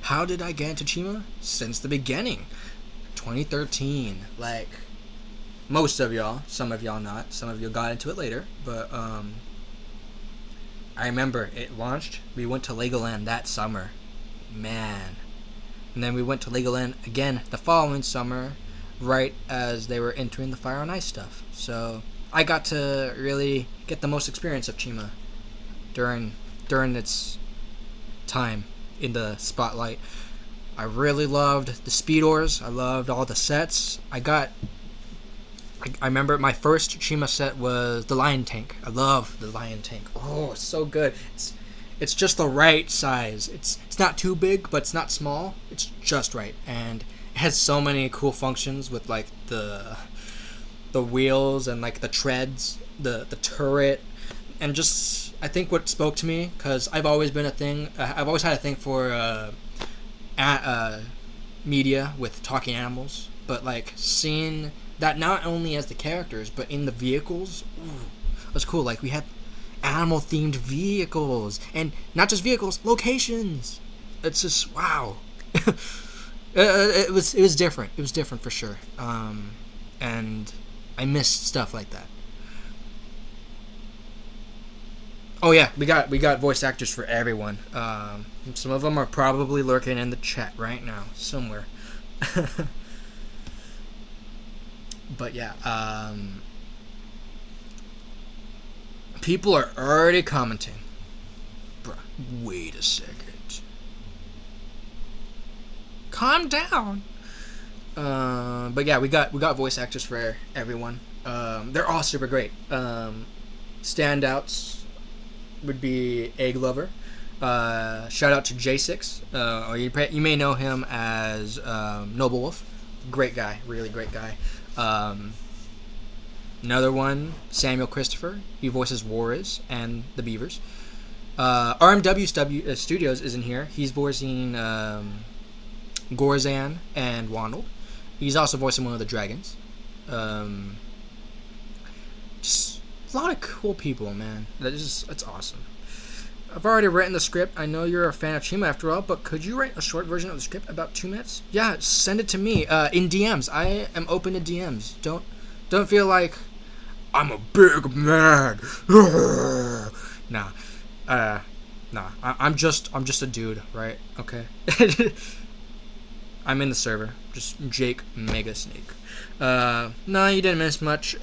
How did I get into Chima? Since the beginning. 2013. Most of y'all. Some of y'all not. Some of you got into it later. But, I remember it launched. We went to Legoland that summer. Man. And then we went to Legoland again the following summer, right as they were entering the Fire and Ice stuff. So I got to really get the most experience of Chima during its time in the spotlight. I really loved the Speedors. I loved all the sets. I remember my first Chima set was the Lion Tank. I love the Lion Tank. Oh, it's so good. It's just the right size. It's not too big, but it's not small. It's just right, and it has so many cool functions with the wheels and the treads, the turret, and just I think what spoke to me, because I've always had a thing for media with talking animals, but seeing that not only as the characters but in the vehicles, it was cool. We had animal themed vehicles, and not just vehicles, locations. It's just wow. It was different. It was different for sure. And I missed stuff like that. Oh yeah, we got voice actors for everyone. Some of them are probably lurking in the chat right now somewhere. But yeah, people are already commenting. Bruh, wait a second. Calm down. But yeah, we got voice actors for everyone. They're all super great. Standouts would be Egg Lover. Shout out to J6. Or you may know him as Noble Wolf. Great guy, really great guy. Another one, Samuel Christopher. He voices Warriors and the Beavers. RMW Studios is in here. He's voicing Gorzan and Wandel. He's also voicing one of the dragons. Just a lot of cool people, man. It's awesome. I've already written the script. I know you're a fan of Chima after all, but could you write a short version of the script about 2 minutes? Yeah, send it to me in DMs. I am open to DMs. Don't feel like I'm a big man. Nah. I'm just a dude, right? Okay. I'm in the server. Just Jake Mega Snake. No, you didn't miss much.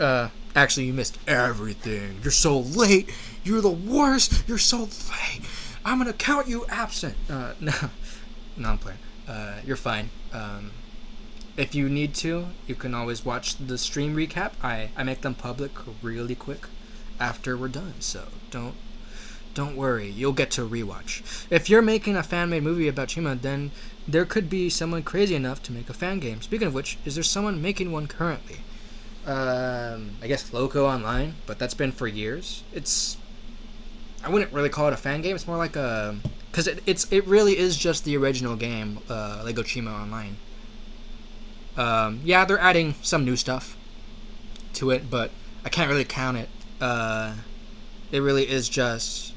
Actually, you missed everything. You're so late. You're the worst. You're so late. I'm gonna count you absent. No, I'm playing. You're fine. If you need to, you can always watch the stream recap. I make them public really quick after we're done. So don't worry. You'll get to rewatch. If you're making a fan-made movie about Chima, then there could be someone crazy enough to make a fan game. Speaking of which, is there someone making one currently? I guess Loco Online, but that's been for years. I wouldn't really call it a fan game. It's more like a, because it really is just the original game, Lego Chima Online. Yeah, they're adding some new stuff to it, but I can't really count it. It really is just,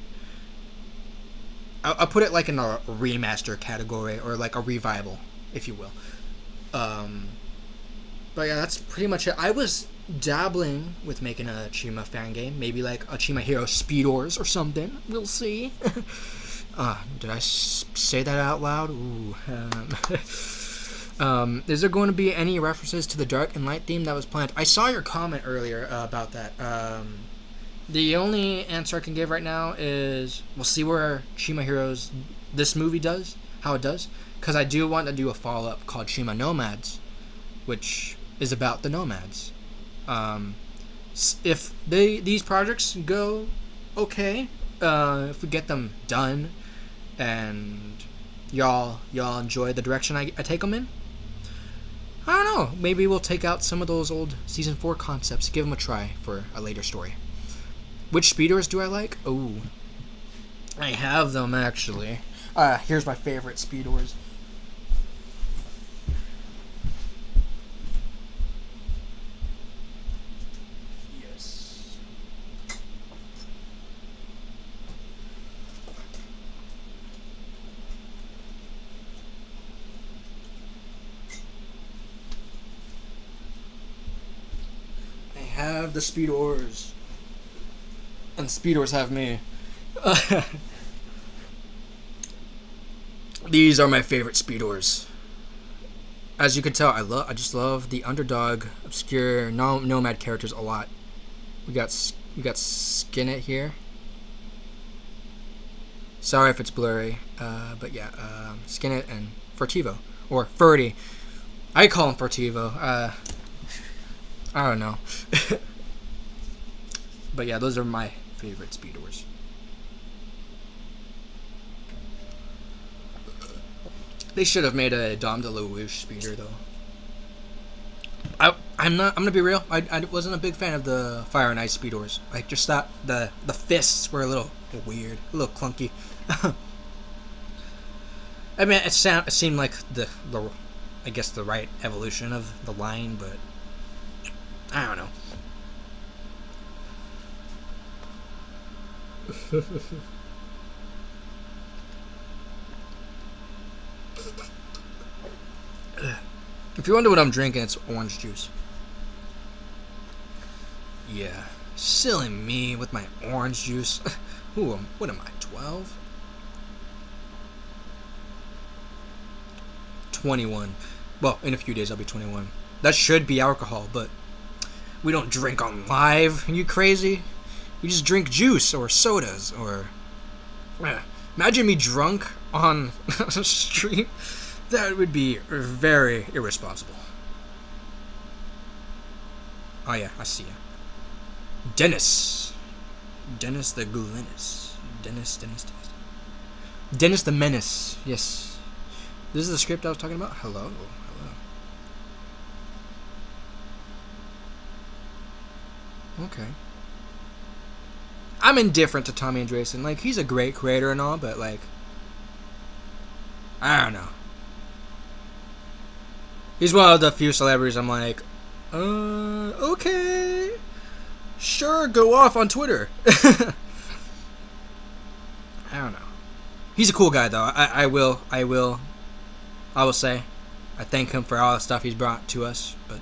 I'll put it like in a remaster category, or like a revival, if you will. But yeah, that's pretty much it. I was dabbling with making a Chima fan game, maybe like a Chima Hero Speed Wars or something. We'll see. Did I say that out loud? Ooh. Is there going to be any references to the dark and light theme that was planned? I saw your comment earlier about that. The only answer I can give right now is we'll see where Chima Heroes, this movie does, how it does, because I do want to do a follow-up called Chima Nomads, which is about the nomads. If these projects go okay, if we get them done, and y'all enjoy the direction I take them in, I don't know, maybe we'll take out some of those old Season 4 concepts, give them a try for a later story. Which speeders do I like? Oh, I have them actually. Here's my favorite speeders. Yes. I have the speeders. And speeders have me. These are my favorite speeders. As you can tell, I just love the underdog, obscure nomad characters a lot. We got Skinnet here. Sorry if it's blurry, but yeah, Skinnet and Furtivo, or Furty. I call him Furtivo. I don't know. But yeah, those are my favorite speeders. They should have made a Dom DeLuise speeder though. I'm gonna be real. I wasn't a big fan of the Fire and Ice speeders. I just thought the fists were a little weird, a little clunky. I mean, it seemed like the I guess the right evolution of the line, but I don't know. If you wonder what I'm drinking, it's orange juice. Yeah, silly me with my orange juice. What am I, 12? 21. Well, in a few days I'll be 21. That should be alcohol, but we don't drink on live. Are you crazy? We just drink juice or sodas or... Imagine me drunk on a stream. That would be very irresponsible. Oh yeah, I see ya. Dennis the Glennis. Dennis the Menace. Yes. This is the script I was talking about? Hello. Okay. I'm indifferent to Tommy Andreessen. Like, he's a great creator and all, but, like, I don't know. He's one of the few celebrities I'm like, okay. Sure, go off on Twitter. I don't know. He's a cool guy, though. I will say. I thank him for all the stuff he's brought to us, but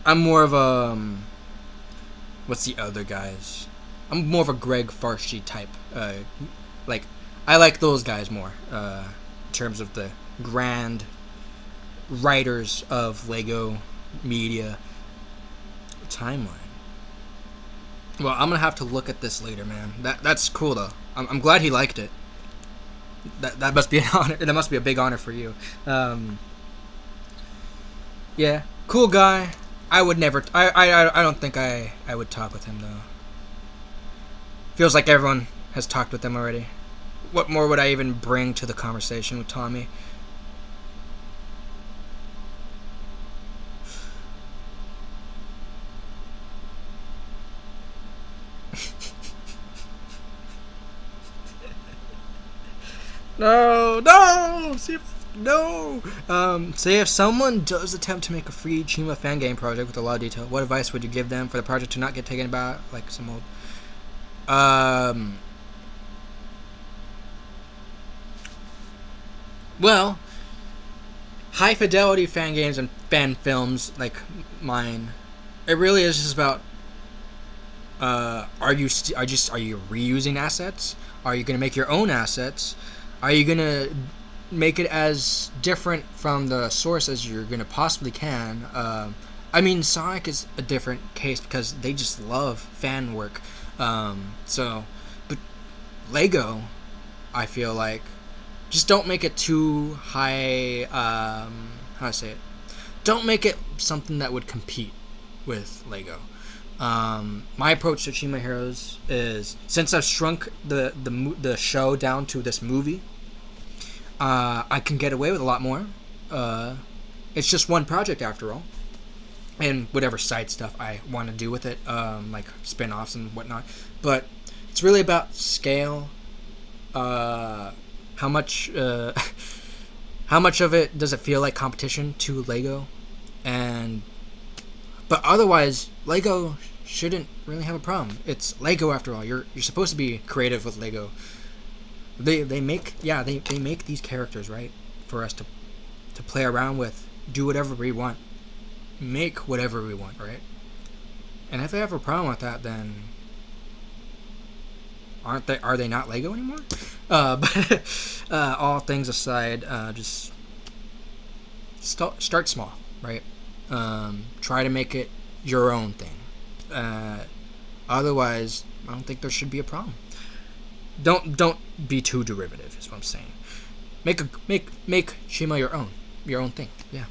I'm more of a what's the other guys? I'm more of a Greg Farschi type. Like, I like those guys more in terms of the grand writers of Lego media timeline. Well, I'm gonna have to look at this later, man. That's cool though. I'm glad he liked it. That must be an honor. That must be a big honor for you. Yeah, cool guy. I would never. I don't think I would talk with him though. Feels like everyone has talked with him already. What more would I even bring to the conversation with Tommy? No, no, no. Say if someone does attempt to make a free Chima fan game project with a lot of detail, what advice would you give them for the project to not get taken about like some old? Well, high fidelity fan games and fan films like mine, it really is just about. Are you reusing assets? Are you gonna make your own assets? Are you gonna make it as different from the source as you're gonna possibly can? I mean, Sonic is a different case because they just love fan work. But Lego, I feel like, just don't make it too high. How do I say it? Don't make it something that would compete with Lego. My approach to Chima Heroes is, since I've shrunk the show down to this movie, I can get away with a lot more. It's just one project after all, and whatever side stuff I want to do with it, like spin-offs and whatnot. But it's really about scale. How much how much of it does it feel like competition to Lego, but otherwise Lego shouldn't really have a problem. It's Lego after all. You're supposed to be creative with Lego. They make these characters, right, for us to play around with, do whatever we want, make whatever we want, right? And if they have a problem with that, then are they not Lego anymore? But all things aside, just start small, right? Try to make it your own thing. Otherwise, I don't think there should be a problem. Don't be too derivative, is what I'm saying. Make Chima your own thing. Yeah.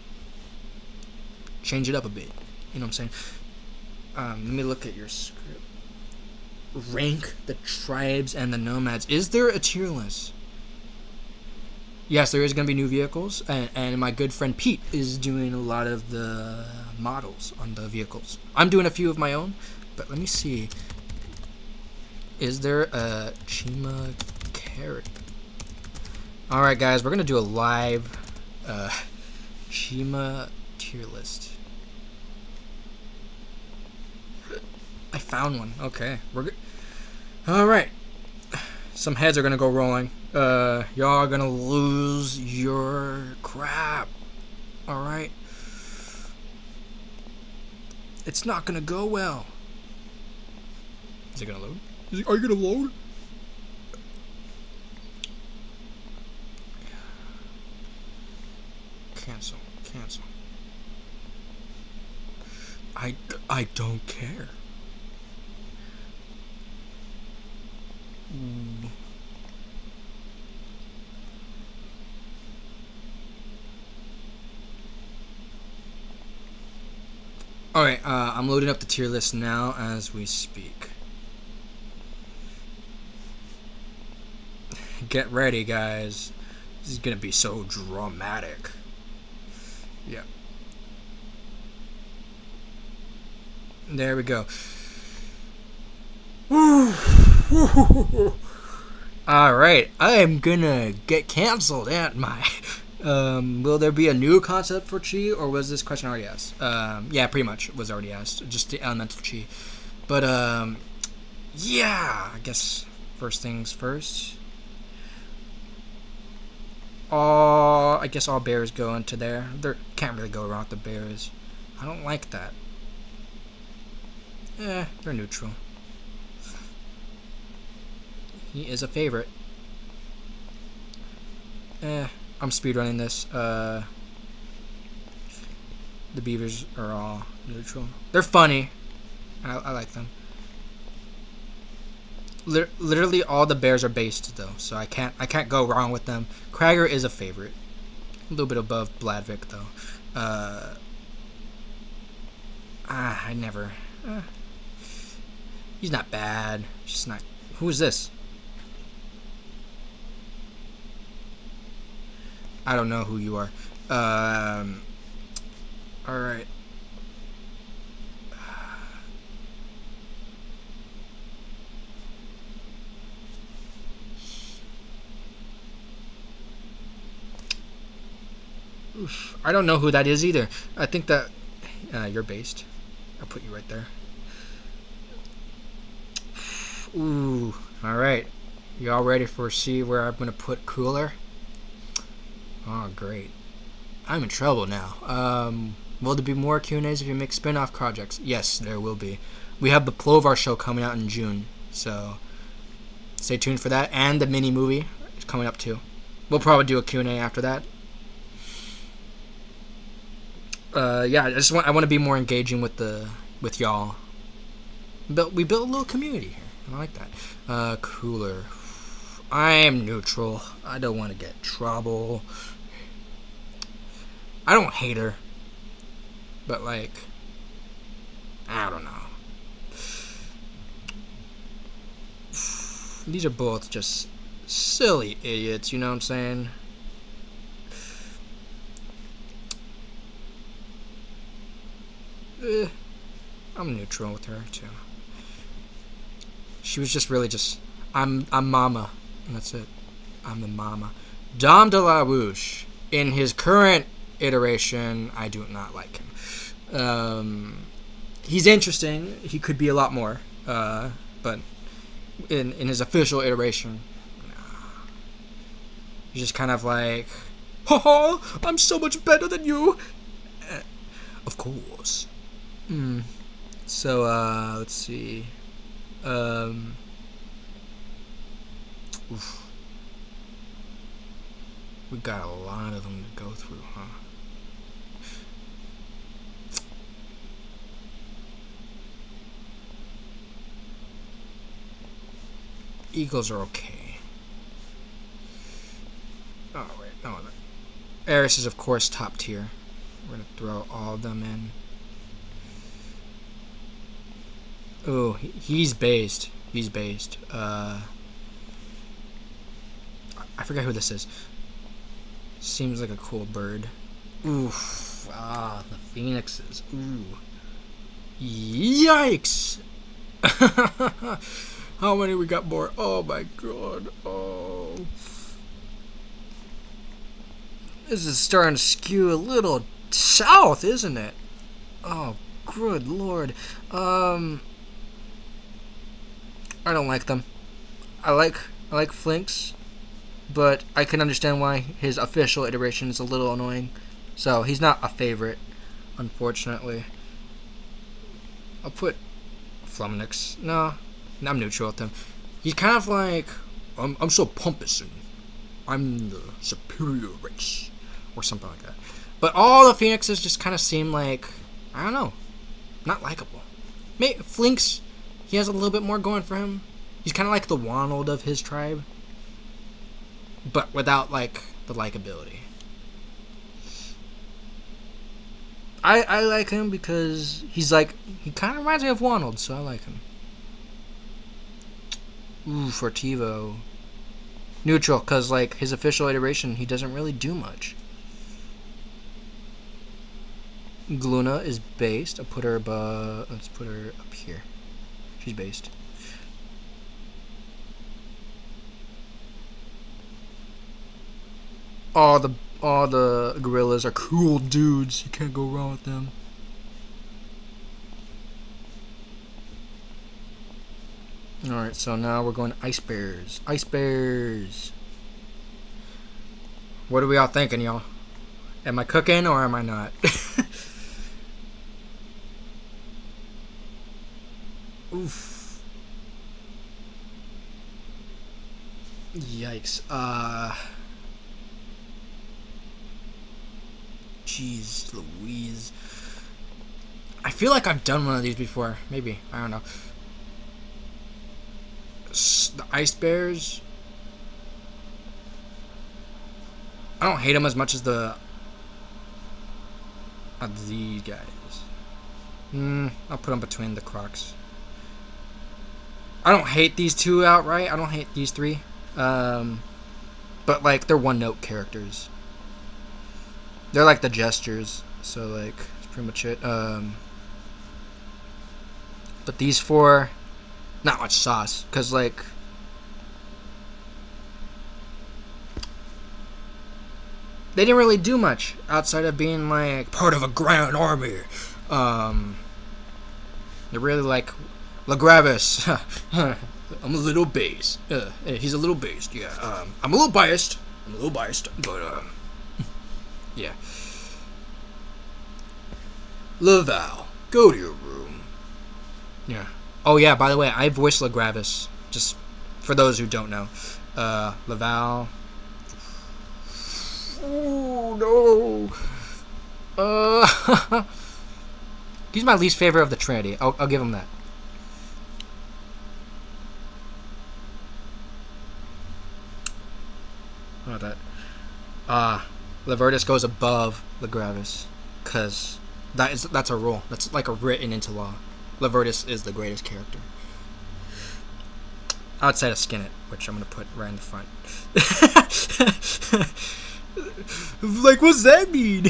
Change it up a bit. You know what I'm saying? Let me look at your script. Rank the tribes and the nomads. Is there a tier list? Yes, there is going to be new vehicles, and my good friend Pete is doing a lot of the models on the vehicles. I'm doing a few of my own, but let me see. Is there a Chima character? Alright guys, we're going to do a live Chima tier list. I found one. Okay, we're good. Alright. Some heads are going to go rolling. Y'all are going to lose your crap. Alright. It's not going to go well. Is it going to load? Are you going to load? Cancel. I don't care. Alright, I'm loading up the tier list now as we speak. Get ready, guys. This is gonna be so dramatic. Yeah. There we go. Alright, I am gonna get cancelled, at my. Will there be a new concept for Chi, or was this question already asked? Yeah, pretty much it was already asked. Just the elemental Chi. But, yeah, I guess first things first. I guess all bears go into there. There can't really go wrong with the bears. I don't like that. They're neutral. He is a favorite. I'm speedrunning this. The beavers are all neutral. They're funny. I like them. Literally all the bears are based though, so I can't go wrong with them. Kragger is a favorite, a little bit above Bladvik though. I never. He's not bad. Just not. Who is this? I don't know who you are. All right. Oof. I don't know who that is either. I think that you're based. I'll put you right there. Ooh. All right. Y'all ready for see where I'm gonna put Cooler? Oh, great. I'm in trouble now. Will there be more Q&As if you make spin-off projects? Yes, there will be. We have the Plovar show coming out in June, so stay tuned for that. And the mini movie is coming up too. We'll probably do a Q&A after that. Yeah, I want to be more engaging with y'all. We built a little community here. I like that. Cooler. I am neutral. I don't want to get trouble. I don't hate her, but like, I don't know. These are both just silly idiots. You know what I'm saying? I'm neutral with her too. She was just really just I'm mama, and that's it. I'm the mama. Dom DeLaRouche, in his current iteration, I do not like him. He's interesting. He could be a lot more, but in his official iteration, he's just kind of like, ha, I'm so much better than you. Of course. So, let's see. Oof. We got a lot of them to go through, huh? Eagles are okay. Oh, wait. No. Eris is, of course, top tier. We're going to throw all of them in. Oh, he's based. He's based. I forget who this is. Seems like a cool bird. Oof. The phoenixes. Ooh. Yikes! How many we got more? Oh my god. Oh. This is starting to skew a little south, isn't it? Oh, good lord. I don't like them. I like Flinks, but I can understand why his official iteration is a little annoying. So he's not a favorite, unfortunately. I'll put Flumnix. No, I'm neutral with him. He's kind of like, I'm so pompous and I'm the superior race, or something like that. But all the Phoenixes just kind of seem like, I don't know, not likable. Flinks, he has a little bit more going for him. He's kind of like the Wanold of his tribe, but without like the likability. I like him because he's like, he kind of reminds me of Wanold, so I like him. Ooh, Fortivo. Neutral, because like his official iteration, he doesn't really do much. Gluna is based. I'll put her above. Let's put her up here. She's based. All the gorillas are cool dudes. You can't go wrong with them. Alright, so now we're going to Ice Bears. Ice Bears. What are we all thinking, y'all? Am I cooking or am I not? Oof. Yikes. Jeez Louise. I feel like I've done one of these before. Maybe. I don't know. The Ice Bears. I don't hate them as much as these guys. I'll put them between the Crocs. I don't hate these two outright. I don't hate these three. But like they're one-note characters. They're like the gestures. So like that's pretty much it. But these four, not much sauce, cause like they didn't really do much outside of being like part of a grand army. They're really like LaGravis. I'm a little based. He's a little based. Yeah. I'm a little biased. But yeah. Laval, go to your room. Yeah. Oh yeah. By the way, I voiced LaGravis. Just for those who don't know, Laval. Oh no. He's my least favorite of the Trinity. I'll give him that. How about that? Laverdis goes above LaGravis, cause that's a rule. That's like a written into law. Laverdis is the greatest character. Outside of Skinnet, which I'm gonna put right in the front. Like, what's that mean?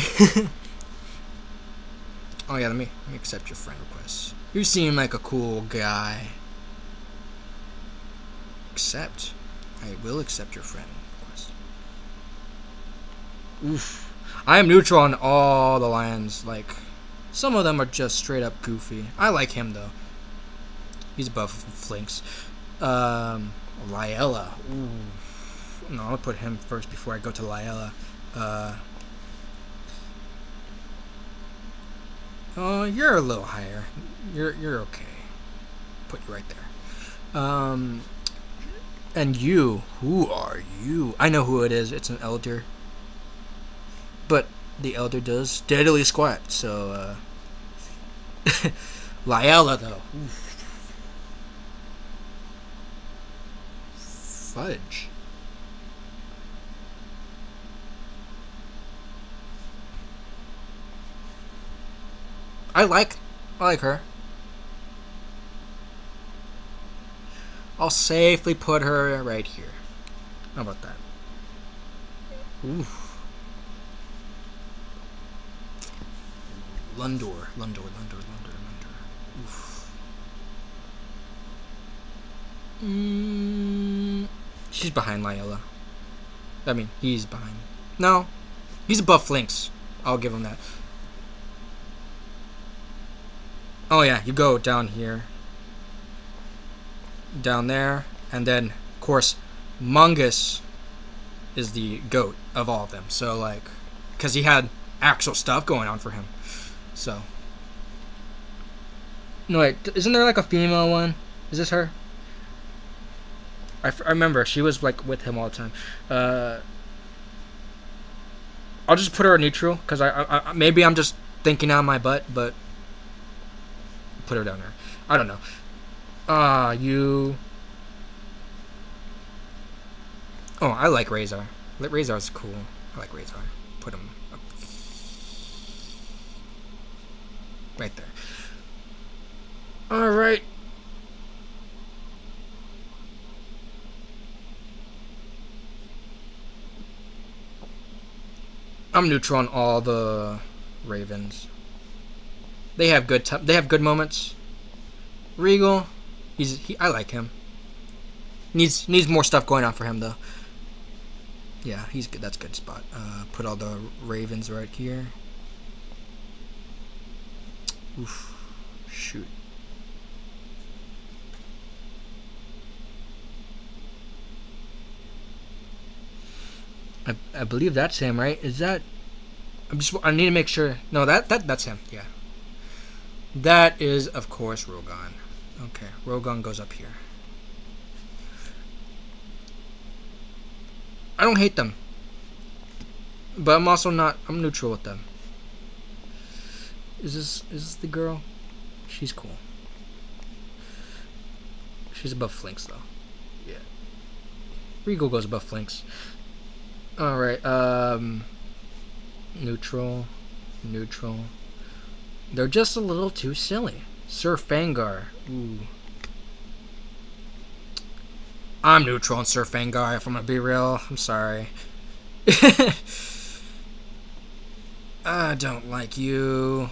Oh yeah, let me accept your friend request. You seem like a cool guy. Accept. I will accept your friend request. Oof. I am neutral on all the lions. Like, some of them are just straight up goofy. I like him though. He's above Flinks. Lyella. Ooh. No, I'll put him first before I go to Lyella. You're a little higher. You're okay. Put you right there. And you, who are you? I know who it is. It's an elder. But the elder does steadily squat. So, Lyella though. Oof. Fudge. I like her. I'll safely put her right here. How about that? Ooh. Lundor. Oof. She's behind Lyella. I mean, he's behind. No, he's above Flinks. I'll give him that. Oh yeah, you go down here. Down there. And then, of course, Mungus is the goat of all of them. So, like, because he had actual stuff going on for him. So. No, wait, isn't there like a female one? Is this her? I remember, she was like with him all the time. I'll just put her neutral, because I maybe I'm just thinking out of my butt, but put her down there. I don't know. You. Oh, I like Razor. Razor's cool. I like Razor. Put him up. Right there. Alright. I'm neutral on all the Ravens. They have good they have good moments. Regal, I like him. Needs more stuff going on for him though. Yeah, he's good. That's a good spot. Put all the Ravens right here. Oof. Shoot. I believe that's him, right? Is that? I need to make sure. No, that's him. Yeah. That is, of course, Rogan. Okay, Rogan goes up here. I don't hate them, but I'm also not. I'm neutral with them. Is this the girl? She's cool. She's above Flinks though. Yeah. Regal goes above Flinks. Alright, neutral. They're just a little too silly. Sir Fangar. Ooh. I'm neutral on Sir Fangar, if I'm gonna be real. I'm sorry. I don't like you.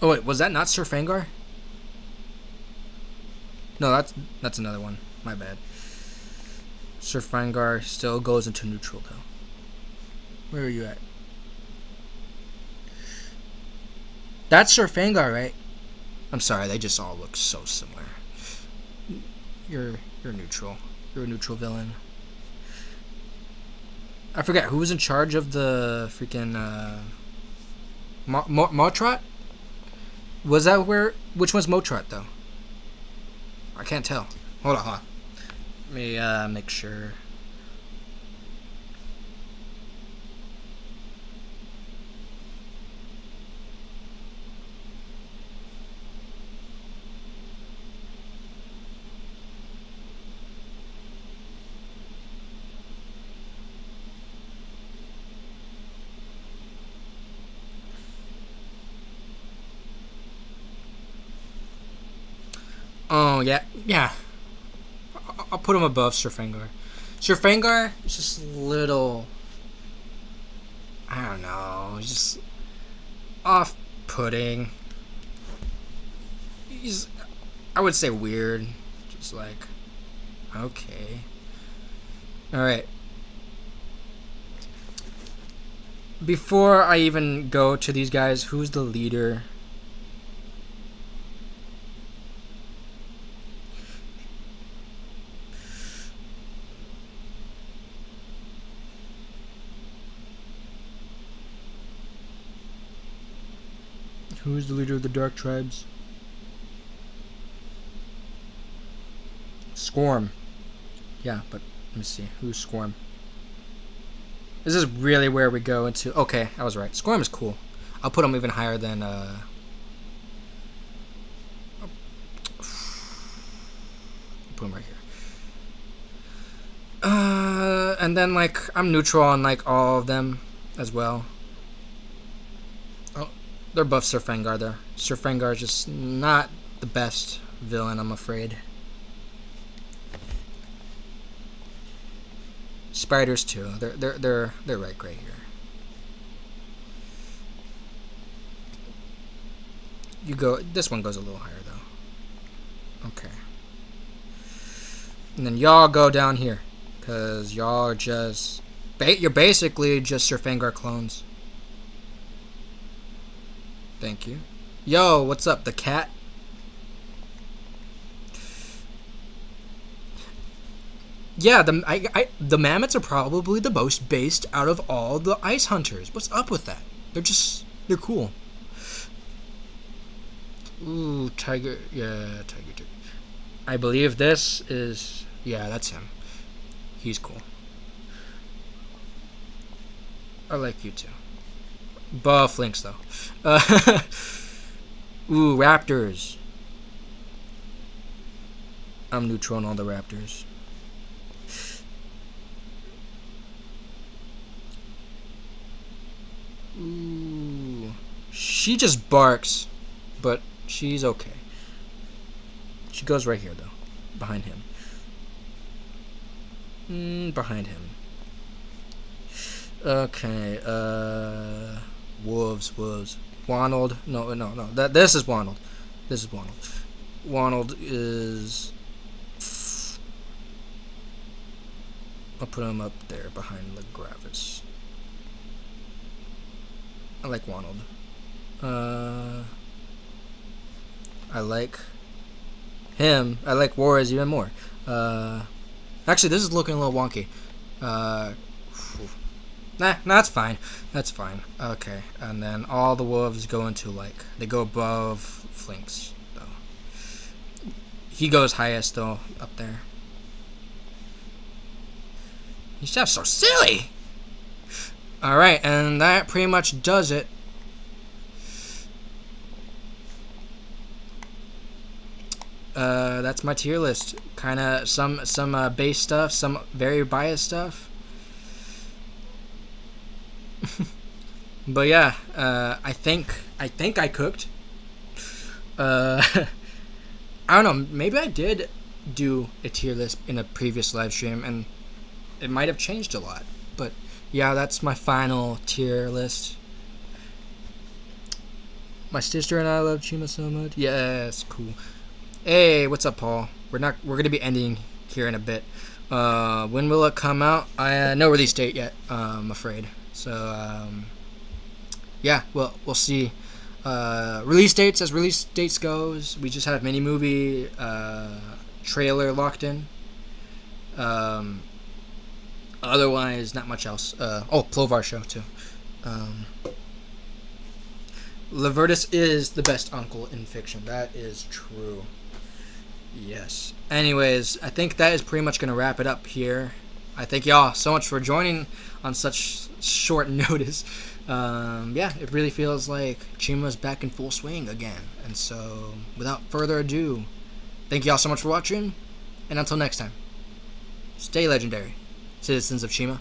Oh wait, was that not Sir Fangar? No, that's another one. My bad. Sir Fangar still goes into neutral though. Where are you at? That's Sir Fangar, right? I'm sorry, they just all look so similar. You're neutral. You're a neutral villain. I forget who was in charge of the freaking Motrot? Was that where? Which one's Motrot though? I can't tell. Hold on. Let me make sure. Oh yeah. I'll put him above Sir Fangar. Sir Fangar is just a little, I don't know, just off-putting. He's, I would say weird. Just like, okay. Alright. Before I even go to these guys, who's the leader? Who's the leader of the Dark Tribes? Squirm. Yeah, but let me see. Who's Squirm? This is really where we go into... Okay, I was right. Squirm is cool. I'll put him even higher than... Put him right here. And then, like, I'm neutral on, like, all of them as well. Oh, they're above Sir Fangar there. Sir Fangar is just not the best villain, I'm afraid. Spiders too. They're right here. You go. This one goes a little higher though. Okay. And then y'all go down here, cause y'all are just you're basically just Sir Fangar clones. Thank you. Yo, what's up, the cat? Yeah, the mammoths are probably the most based out of all the ice hunters. What's up with that? They're cool. Ooh, tiger. Yeah, tiger. I believe this is, yeah, that's him. He's cool. I like you too. Buff links though. Ooh, raptors. I'm neutral on all the raptors. Ooh. She just barks, but she's okay. She goes right here, though. Behind him. Behind him. Okay, wolves. Wanold. No. This is Wanold. Wanold is... I'll put him up there behind the Gravis. I like Wanold. I like him. I like Warriors even more. Actually, this is looking a little wonky. Nah, that's fine. Okay, and then all the wolves go into, like, they go above Flinks, though. He goes highest, though, up there. He sounds so silly. Alright, and that pretty much does it. That's my tier list. Kind of some base stuff, some very biased stuff. But yeah, I think I cooked. I don't know. Maybe I did do a tier list in a previous live stream, and it might have changed a lot. But yeah, that's my final tier list. My sister and I love Chima so much. Yes, cool. Hey, what's up, Paul? We're gonna be ending here in a bit. When will it come out? No release date yet. I'm afraid. So yeah, well, we'll see. Release dates as release dates goes. We just have mini movie trailer locked in. Otherwise, not much else. Plovar show too. Lavertus is the best uncle in fiction. That is true. Yes. Anyways, I think that is pretty much going to wrap it up here. I thank y'all so much for joining on such short notice. Yeah, it really feels like Chima's back in full swing again. And so, without further ado, thank y'all so much for watching. And until next time, stay legendary, citizens of Chima.